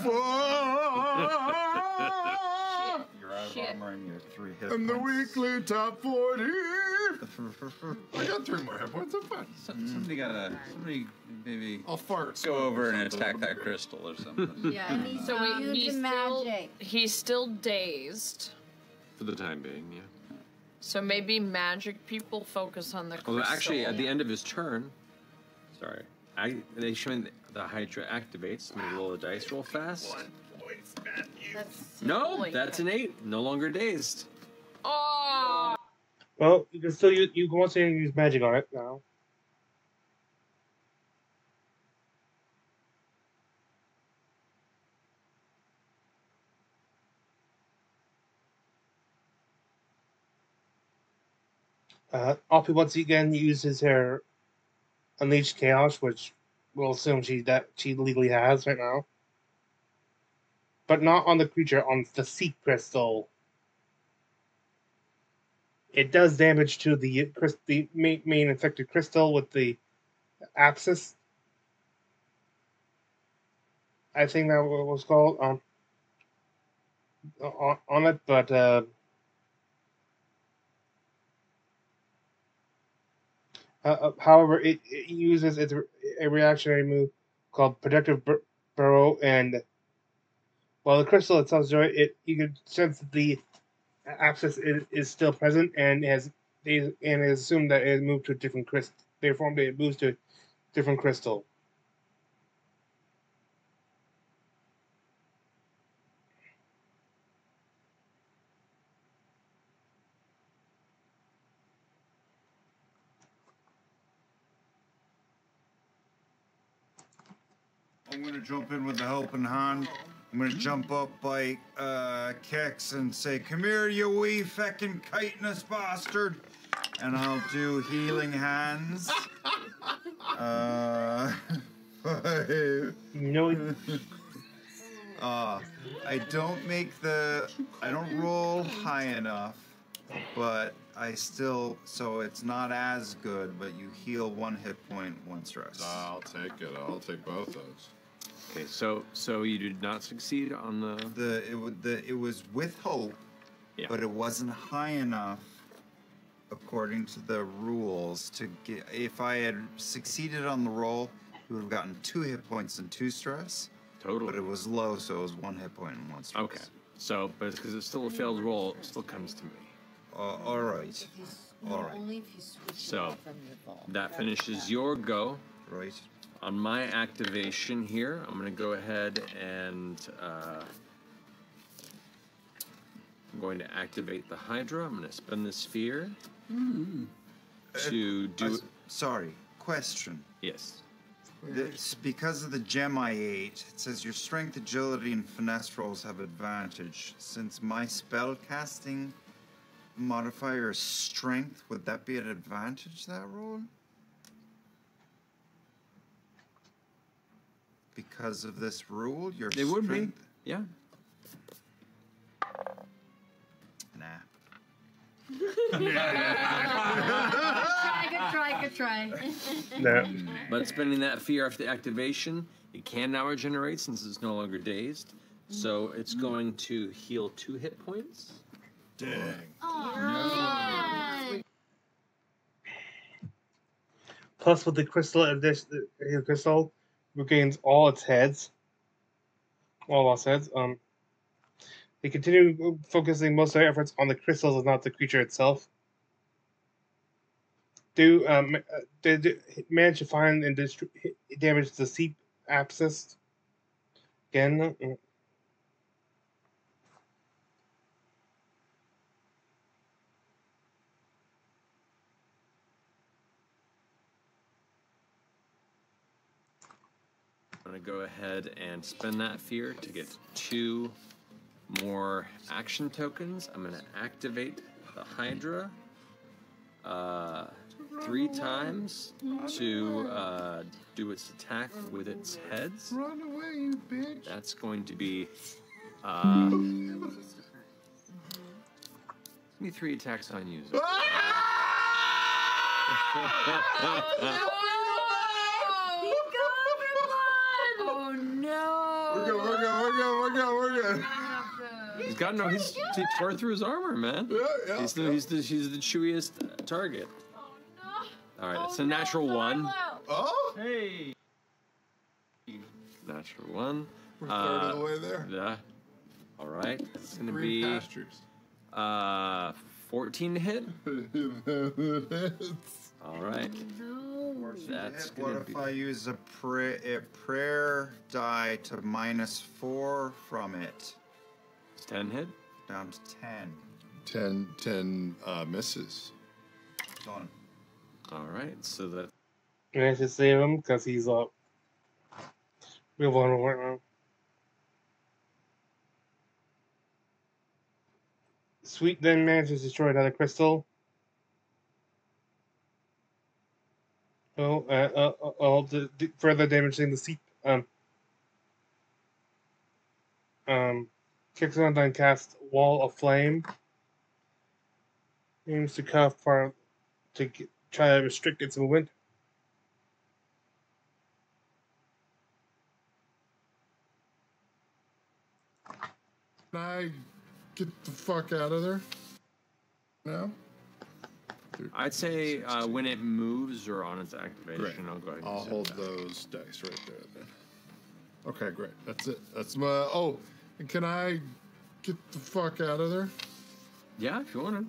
You're out of armor and you're 3 hit I'm the points. weekly top 40. I got 3 more hit points. I'm fine. Somebody maybe I'll fart. go over and attack that crystal or something. Yeah, and he's So immune he's to still, magic. he's still dazed. For the time being, yeah. So maybe magic people focus on the crystal. Although actually, at the end of his turn, sorry, they show me the Hydra activates. Let me roll a dice real fast. That's No, that's an 8. No longer dazed. Oh. Well, you can still you can once again use magic on it now. Offie once again uses her Unleashed Chaos, which we'll assume she legally has right now. But not on the creature, on the Seek Crystal. It does damage to the main infected crystal with the abscess. I think that was called on it, but however, it uses a reactionary move called Protective Burrow, and while the crystal itself is you can sense that the abscess is still present and is assumed that it moved to a different crystal. Therefore, it moves to a different crystal. I'm gonna jump in with the helping hand. I'm gonna jump up by Kex and say, "Come here, you wee feckin' chitinous bastard," and I'll do healing hands. No. I don't roll high enough, but I still, so it's not as good, but you heal 1 hit point, 1 stress. I'll take it. I'll take both those. Okay, so you did not succeed on It was with hope, yeah. but it wasn't high enough according to the rules to get. If I had succeeded on the roll, you would have gotten 2 hit points and 2 stress. Totally. But it was low, so it was 1 hit point and 1 stress. Okay. So, but because it's still a failed roll, it still comes to me. All right. All right. So that finishes your go. Right. On my activation here, I'm going to go ahead and I'm going to activate the Hydra. I'm going to spin the sphere to do. Sorry. Question. Yes. Because of the gem I ate, it says your strength, agility, and finesse rolls have advantage. Since my spell casting modifier is strength, would that be an advantage, that roll? Because of this rule, your They would be. Yeah. Nah. Good try. No. But spending that fear after the activation, it can now regenerate since it's no longer dazed. So it's going to heal 2 hit points. Dang. Plus, with the crystal, the crystal regains all its heads. All its heads. They continue focusing most of their efforts on the crystals and not the creature itself. They manage to find and damage the seep abscess. Again. I'm going to go ahead and spend that fear to get 2 more action tokens. I'm going to activate the Hydra 3 times to do its attack with its heads. Run away, you bitch. That's going to be give me 3 attacks on user. Oh no! We're good. He's got no. He tore through his armor, man. Yeah. He's the chewiest target. All right, it's a natural 1. Oh. Hey. Natural 1. We're third of the way there. Yeah. All right. It's gonna Green be pastures. 14 to hit. All right. No. That's What gonna if be. I use a prayer die to -4 from it? It's 10 hit? Down to 10. 10 misses. Done. All right, so that. And I should save him because he's real vulnerable right now. Sweet then manages to destroy another crystal. Further damaging the seat. Kicks on and casts Wall of Flame. Aims to cut off part to try to restrict its movement. Can I get the fuck out of there? No? I'd say when it moves or on its activation, Great. I'll go ahead and I'll zip hold that. those dice right there then. Okay, great. That's it. That's my. Oh, and can I get the fuck out of there? Yeah, if you want to.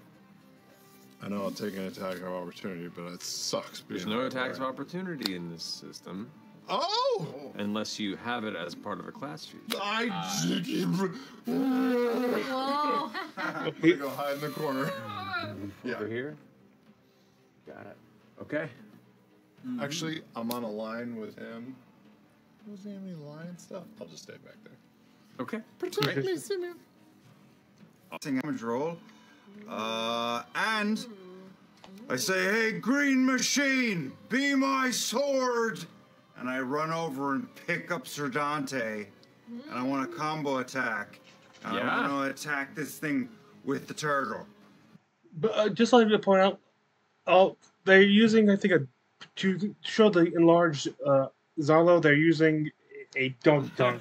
I know I'll take an attack of opportunity, but it sucks. There's no attacks of opportunity in this system. Oh! Unless you have it as part of a class feature. I'm gonna go hide in the corner. Over here? Got it. Okay. Actually, I'm on a line with him. Does he have any line stuff? I'll just stay back there. Okay. Protect me, Simeon. Damage roll. And I say, hey, green machine, be my sword. And I run over and pick up Sir Dante. And I want a combo attack. And I want to attack this thing with the turtle. But just like to point out, they're using, I think, to show the enlarged Zarlo, they're using a dunk. So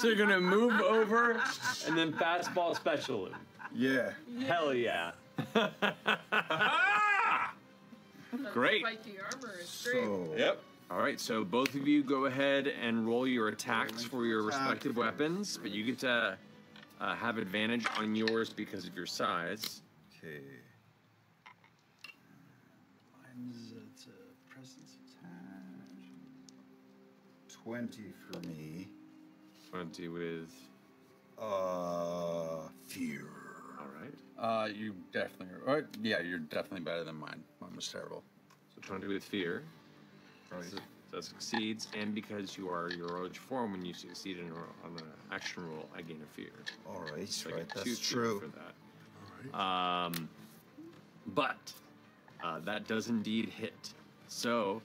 you're gonna move over and then fastball special him. Yeah. Hell yeah. Great. Spiky armor is great. Yep. All right, so both of you go ahead and roll your attacks for your respective weapons, but you get to have advantage on yours because of your size. Okay. Mine's a presence attack. 20 for me. 20 with. Fear. All right. You definitely are. Right? Yeah, you're definitely better than mine. Mine was terrible. So 20 with fear. Right. So that succeeds, and because you are your roach form, when you succeed on an action roll, I gain a fear. All right, So I right. get 2 That's fear true. for that. But that does indeed hit. So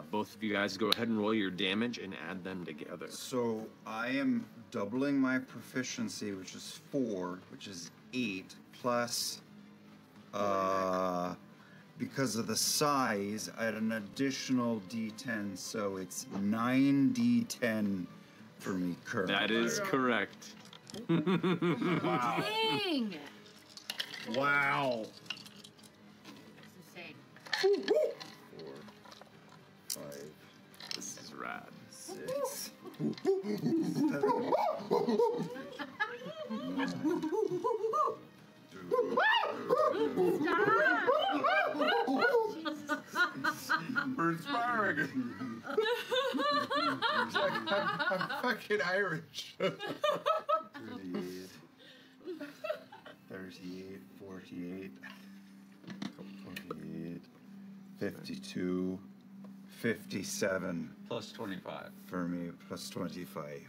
both of you guys go ahead and roll your damage and add them together. So I am doubling my proficiency, which is 4, which is 8, plus because of the size, I had an additional D10, so it's 9D10 for me currently. That is correct. Wow. Dang! Wow. Insane. 4, 5, This is rad. 6. We're inspiring. I'm fucking Irish. 38, 48, 48, 52, 57. Plus 25. For me, plus 25.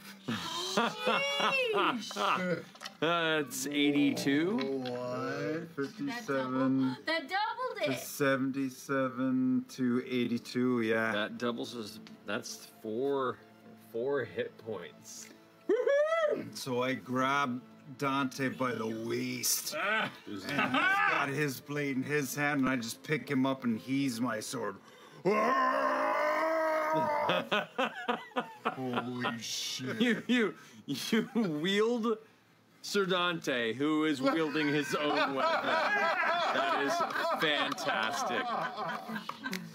That's 82. What? 57 That doubled to it. 77 to 82, yeah. That doubles us. That's four hit points. So I grab Dante by the waist. And he's got his blade in his hand, and I just pick him up, and he's my sword. Holy shit. You wield Sir Dante, who is wielding his own weapon. That is fantastic.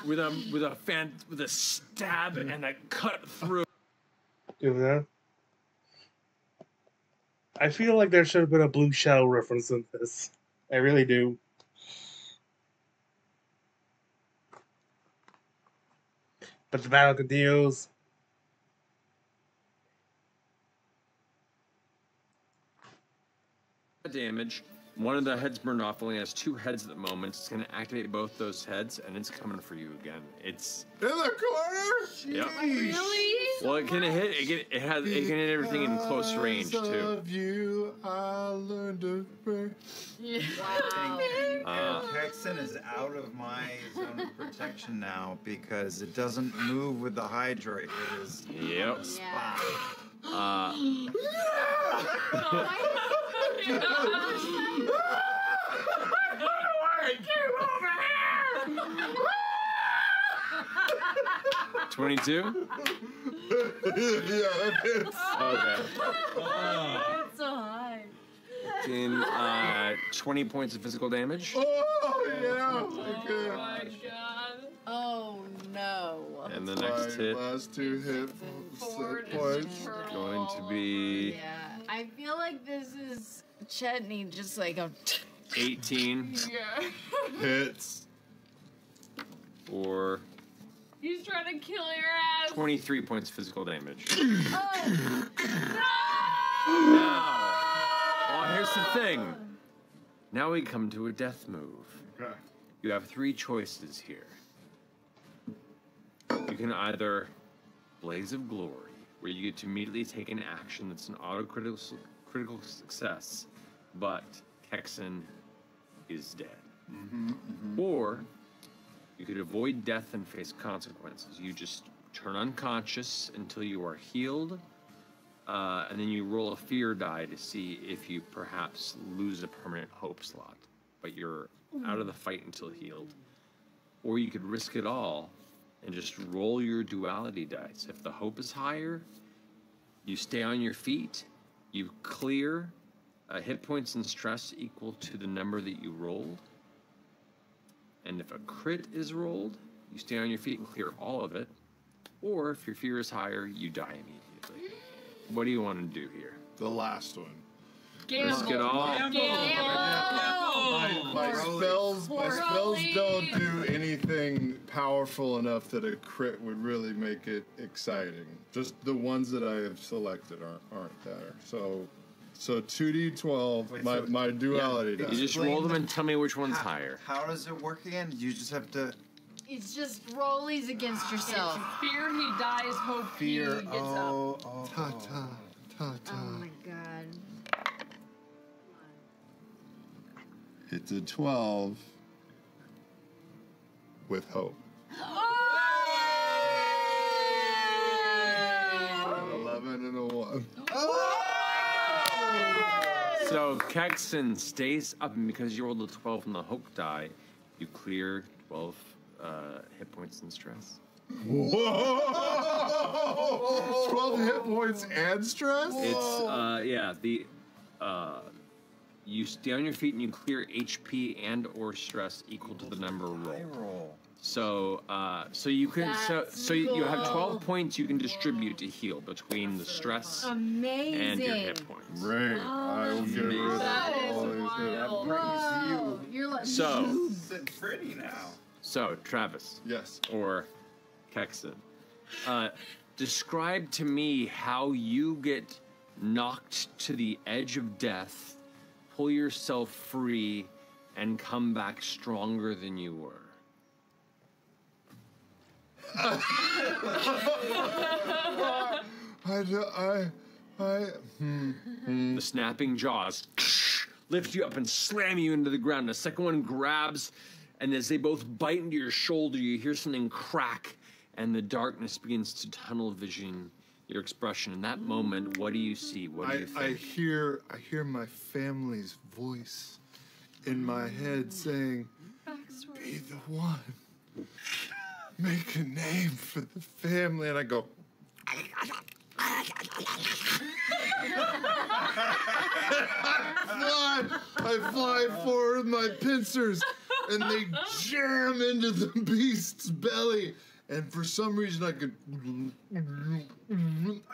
With a stab and a cut through. Do that. I feel like there should have been a Blue Shell reference in this. I really do. But the battle continues. Damage. One of the heads burned off only has 2 heads at the moment. It's going to activate both those heads, and it's coming for you again. It's in the corner. Yep. Really? Well, it can hit. It can hit everything in close range too. Of you, I learned to pray. Wow. Hexen is out of my zone of protection now because it doesn't move with the Hydra. It is Yep. spot. Yeah. 22? Yeah, that hits. Okay. That's so high. 20 points of physical damage. Oh, yeah. Oh my god. Oh no. And the next hit Last 2 hit points. going to be Yeah, I feel like this is Chetney just like a 18 Yeah. Hits. or He's trying to kill your ass. 23 points of physical damage. Oh. Now, well, here's the thing. Now we come to a death move. Okay. You have 3 choices here. You can either Blaze of Glory, where you get to immediately take an action that's an critical success, but Hexen is dead. Or you could avoid death and face consequences. You just turn unconscious until you are healed, and then you roll a fear die to see if you perhaps lose a permanent hope slot, but you're out of the fight until healed. Or you could risk it all and just roll your duality dice. If the hope is higher, you stay on your feet, you clear hit points and stress equal to the number that you rolled. And if a crit is rolled, you stay on your feet and clear all of it. Or if your fear is higher, you die immediately. What do you want to do here? The last one. Risk it all. My spells don't do anything powerful enough that a crit would really make it exciting. Just the ones that I have selected aren't there. So 2d12, Wait, my duality You dice. just roll them and tell me which one's higher. How does it work again? You just have to It's just rollies against yourself. Fear he dies, hope he fear. gets up. Ta-ta. Oh my god. It's a 12 with hope. 11 and a 1. So Kexen stays up, and because you rolled a 12 from the hope die, you clear 12 hit points and stress. Whoa! 12 hit points and stress? It's you stay on your feet and you clear HP and or stress equal to the number roll. So you can you have 12 points you can distribute to heal between the stress Amazing. and your hit points. Great. I will get rid of all these hit Whoa. You're like So pretty now. So Travis. Yes. Or Kexen. Describe to me how you get knocked to the edge of death, pull yourself free, and come back stronger than you were. The snapping jaws lift you up and slam you into the ground. The second one grabs, and as they both bite into your shoulder, you hear something crack, and the darkness begins to tunnel vision your expression. In that moment, what do you see? What do you think? I hear my family's voice in my head saying, "Be the one. Make a name for the family." And I go, I fly forward with my pincers, and they jam into the beast's belly. And for some reason,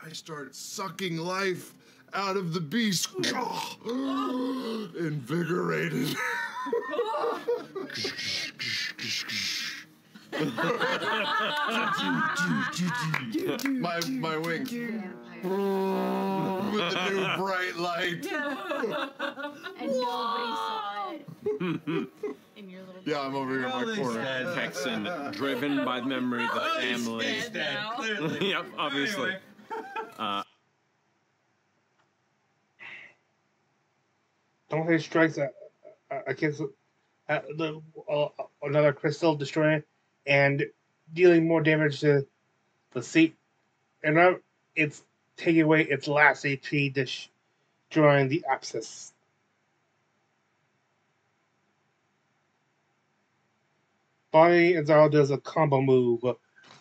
I start sucking life out of the beast. Invigorated. my wings. With the new bright light. And nobody saw it. In your little Yeah, I'm over here in my corner. Texan, driven by the memory of the family. He's dead, clearly. Yep, obviously. Anyway. Don't say strikes against another crystal destroyer and dealing more damage to the seat. And now it's taking away its last HP, destroying the abscess. Bonnie and Zara does a combo move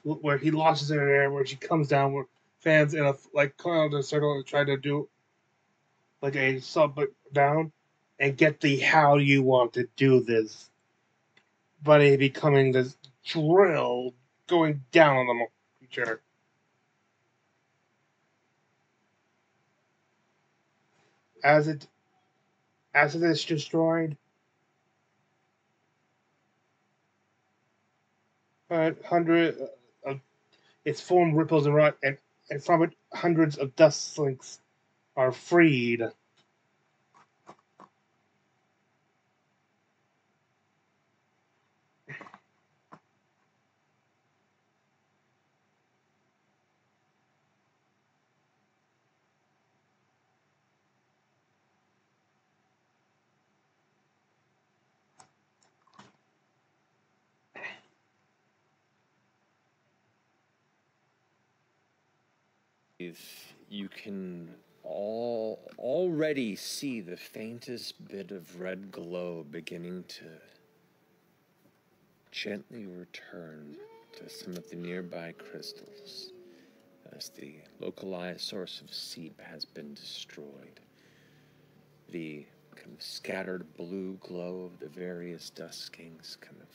where he launches her in the air, where she comes down, where fans in a clown in a circle and try to do like a sub down and get the how you want to do this. Bunny becoming this drill going down on the creature. As it is destroyed, its form ripples around, and from it, hundreds of dust slinks are freed. You can already see the faintest bit of red glow beginning to gently return to some of the nearby crystals as the localized source of seep has been destroyed. The kind of scattered blue glow of the various duskings kind of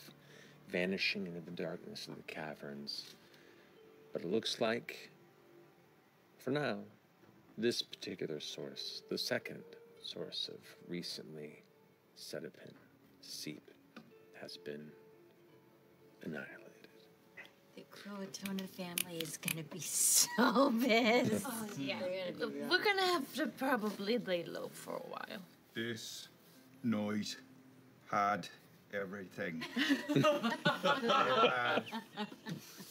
vanishing into the darkness of the caverns. But it looks like, for now, this particular source, the second source of recently Cetapin seep, has been annihilated. The Croatona family is gonna be so pissed. Oh, yeah. We're gonna have to probably lay low for a while. This night had everything. It had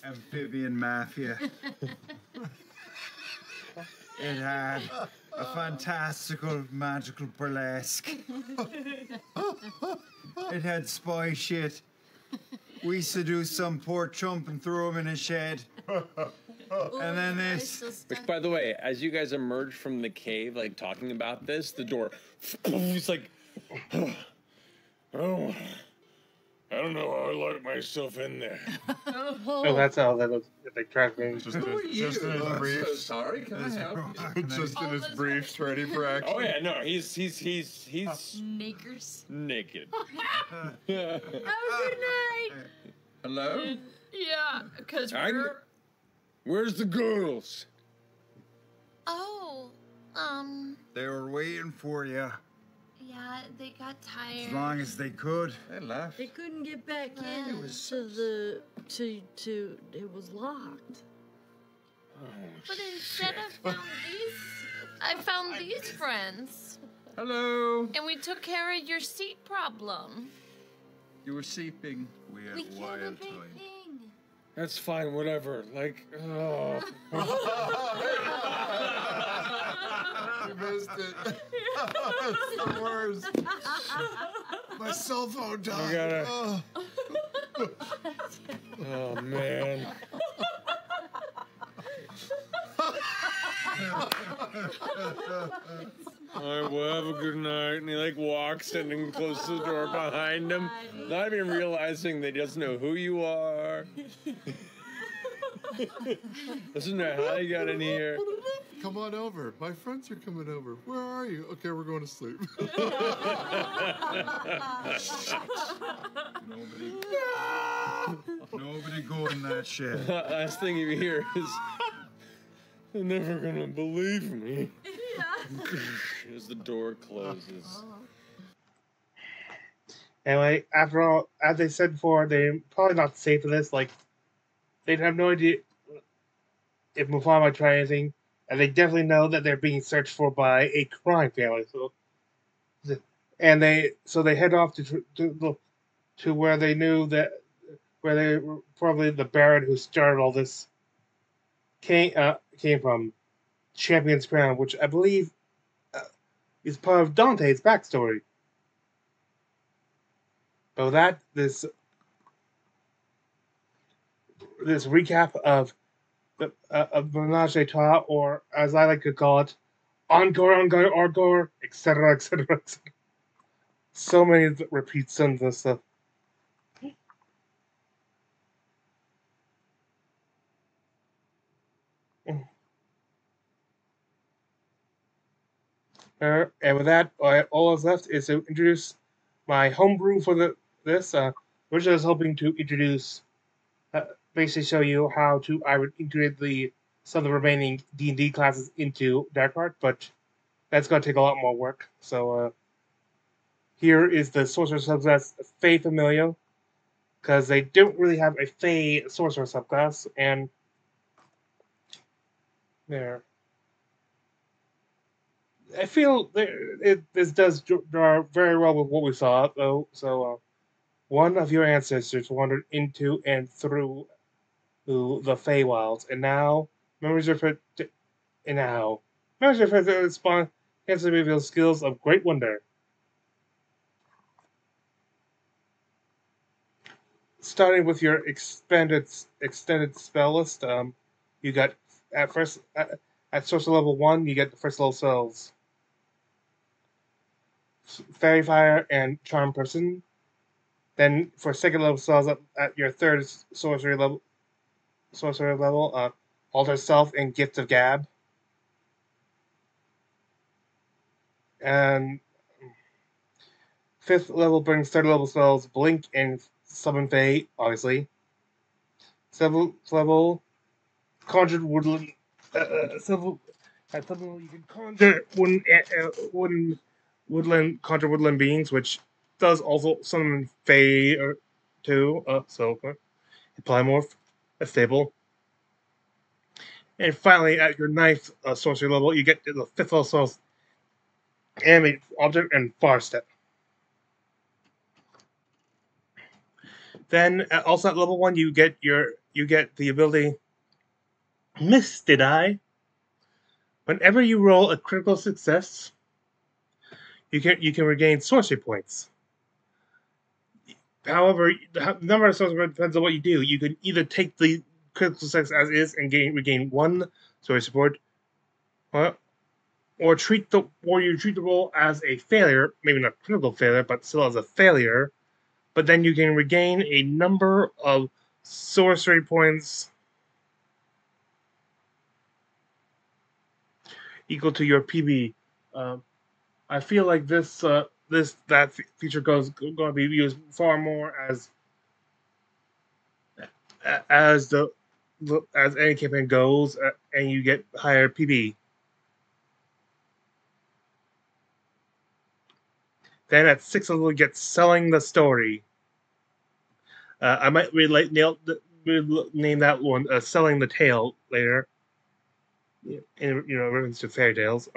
amphibian mafia. It had a fantastical, magical burlesque. It had spy shit. We seduced some poor chump and threw him in a shed. And then this. Which, by the way, as you guys emerge from the cave, like talking about this, the door, it's like, Oh, I don't know how I locked myself in there. Oh, that's how that was. They tracked me. Just in his briefs. So sorry, can I help you? Just in his briefs, ready for action. Oh yeah, no, he's Nakers. naked. Have a good night. Hello? Yeah, because Where's the girls? Oh, They were waiting for you yeah, they got tired. as long as they could. They left. They couldn't get back in it was locked. But instead I found these friends. Hello. And we took care of your seat problem. You were seeping. We had We a killed a wild big time. thing. That's fine, whatever. Like, oh. You missed it. It's the worst. My cell phone died. I gotta. Oh man. All right, well, have a good night. And he like walks in and closes the door behind him, not even realizing that he doesn't know who you are. Doesn't know how you got in here. Come on over. My friends are coming over. Where are you? Okay, we're going to sleep. Nobody go in that shed. Last thing you hear is, "They're never gonna believe me." As the door closes. Anyway, after all, as I said before, they're probably not safe for this. Like, they'd have no idea if Mufasa might try anything, and they definitely know that they're being searched for by a crime family. So they head off to where they knew that where they were probably the Baron who started all this came from, Champion's Crown, which I believe is part of Dante's backstory. So that this recap of Ménagerie, or as I like to call it, encore, etc., etc., etc. So many repeats and this stuff. And with that, all that's left is to introduce my homebrew for this, which I was hoping to introduce, basically show you how I would integrate some of the remaining D&D classes into Daggerheart, but that's going to take a lot more work. So here is the Sorcerer subclass Fey Familial, because they don't really have a Fey Sorcerer subclass, and there. I feel this does draw very well with what we saw, though. So, one of your ancestors wandered into and through the Feywilds, and now members of her spawn instantly reveal skills of great wonder. Starting with your extended spell list, you got at sorcerer level 1, you get the first level spells. Fairy Fire and Charm Person. Then for second level spells at your third sorcery level, Alter Self and Gift of Gab. And fifth level brings third level spells Blink and Summon Fey, obviously. Seventh level Conjured Woodland. At seventh level you can conjure conjure woodland beings, which does also summon Fey too. So polymorph, a stable. And finally, at your ninth sorcery level, you get the fifth level spells Animate Object and Far Step. Then also at level 1, you get the ability Misted Eye. Whenever you roll a critical success, you can regain sorcery points. However, the number of sorcery points depends on what you do. You can either take the critical success as is and regain 1 sorcery point, or treat the roll as a failure, maybe not critical failure, but still as a failure. But then you can regain a number of sorcery points equal to your PB. I feel like that feature going to be used far more as any campaign goes, and you get higher PB. Then at 6th level, you get Selling the Story. I might name that one Selling the Tale later. In reference to fairy tales.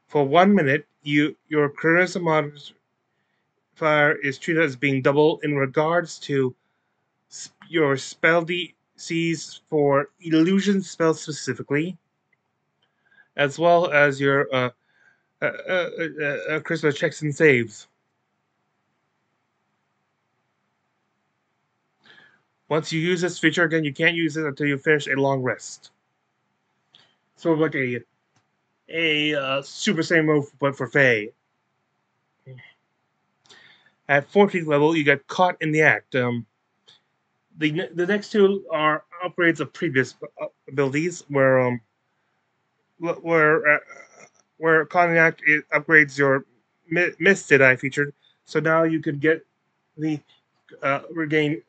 For 1 minute, your charisma modifier is treated as being double in regards to your spell DCs for illusion spells specifically, as well as your charisma checks and saves. Once you use this feature again, you can't use it until you finish a long rest. Sort of like a Super Saiyan move, but for Fey. At 14th level, you get Caught in the Act. The next two are upgrades of previous abilities, where Caught in the Act it upgrades your Misted Eye feature. So now you can get the regain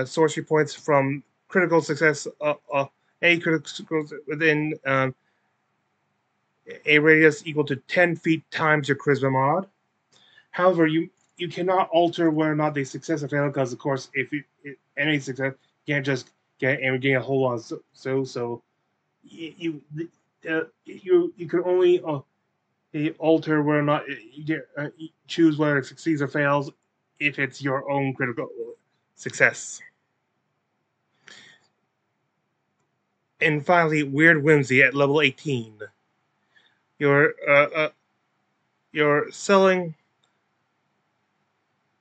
sorcery points from critical success. Any critical within a radius equal to 10 feet times your charisma mod. However, you cannot alter whether or not they success or fail, because of course, if any success, you can't just get and gain a whole lot. So you can only alter whether or not you get choose whether it succeeds or fails if it's your own critical success. And finally, Weird Whimsy at level 18. You're selling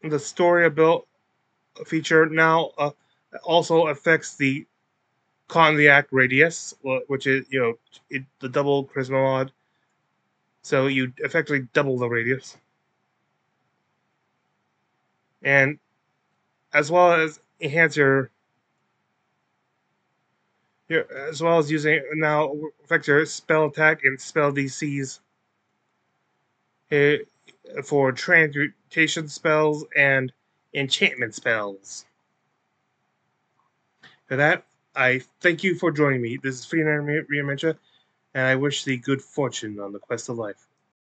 the story about feature now also affects the Cognac radius, which is the double charisma mod. So you effectively double the radius, and as well as enhance as well as using now affect your spell attack and spell DCs for transmutation spells and enchantment spells. For that, I thank you for joining me. This is Free Redementia, and I wish thee good fortune on the quest of life.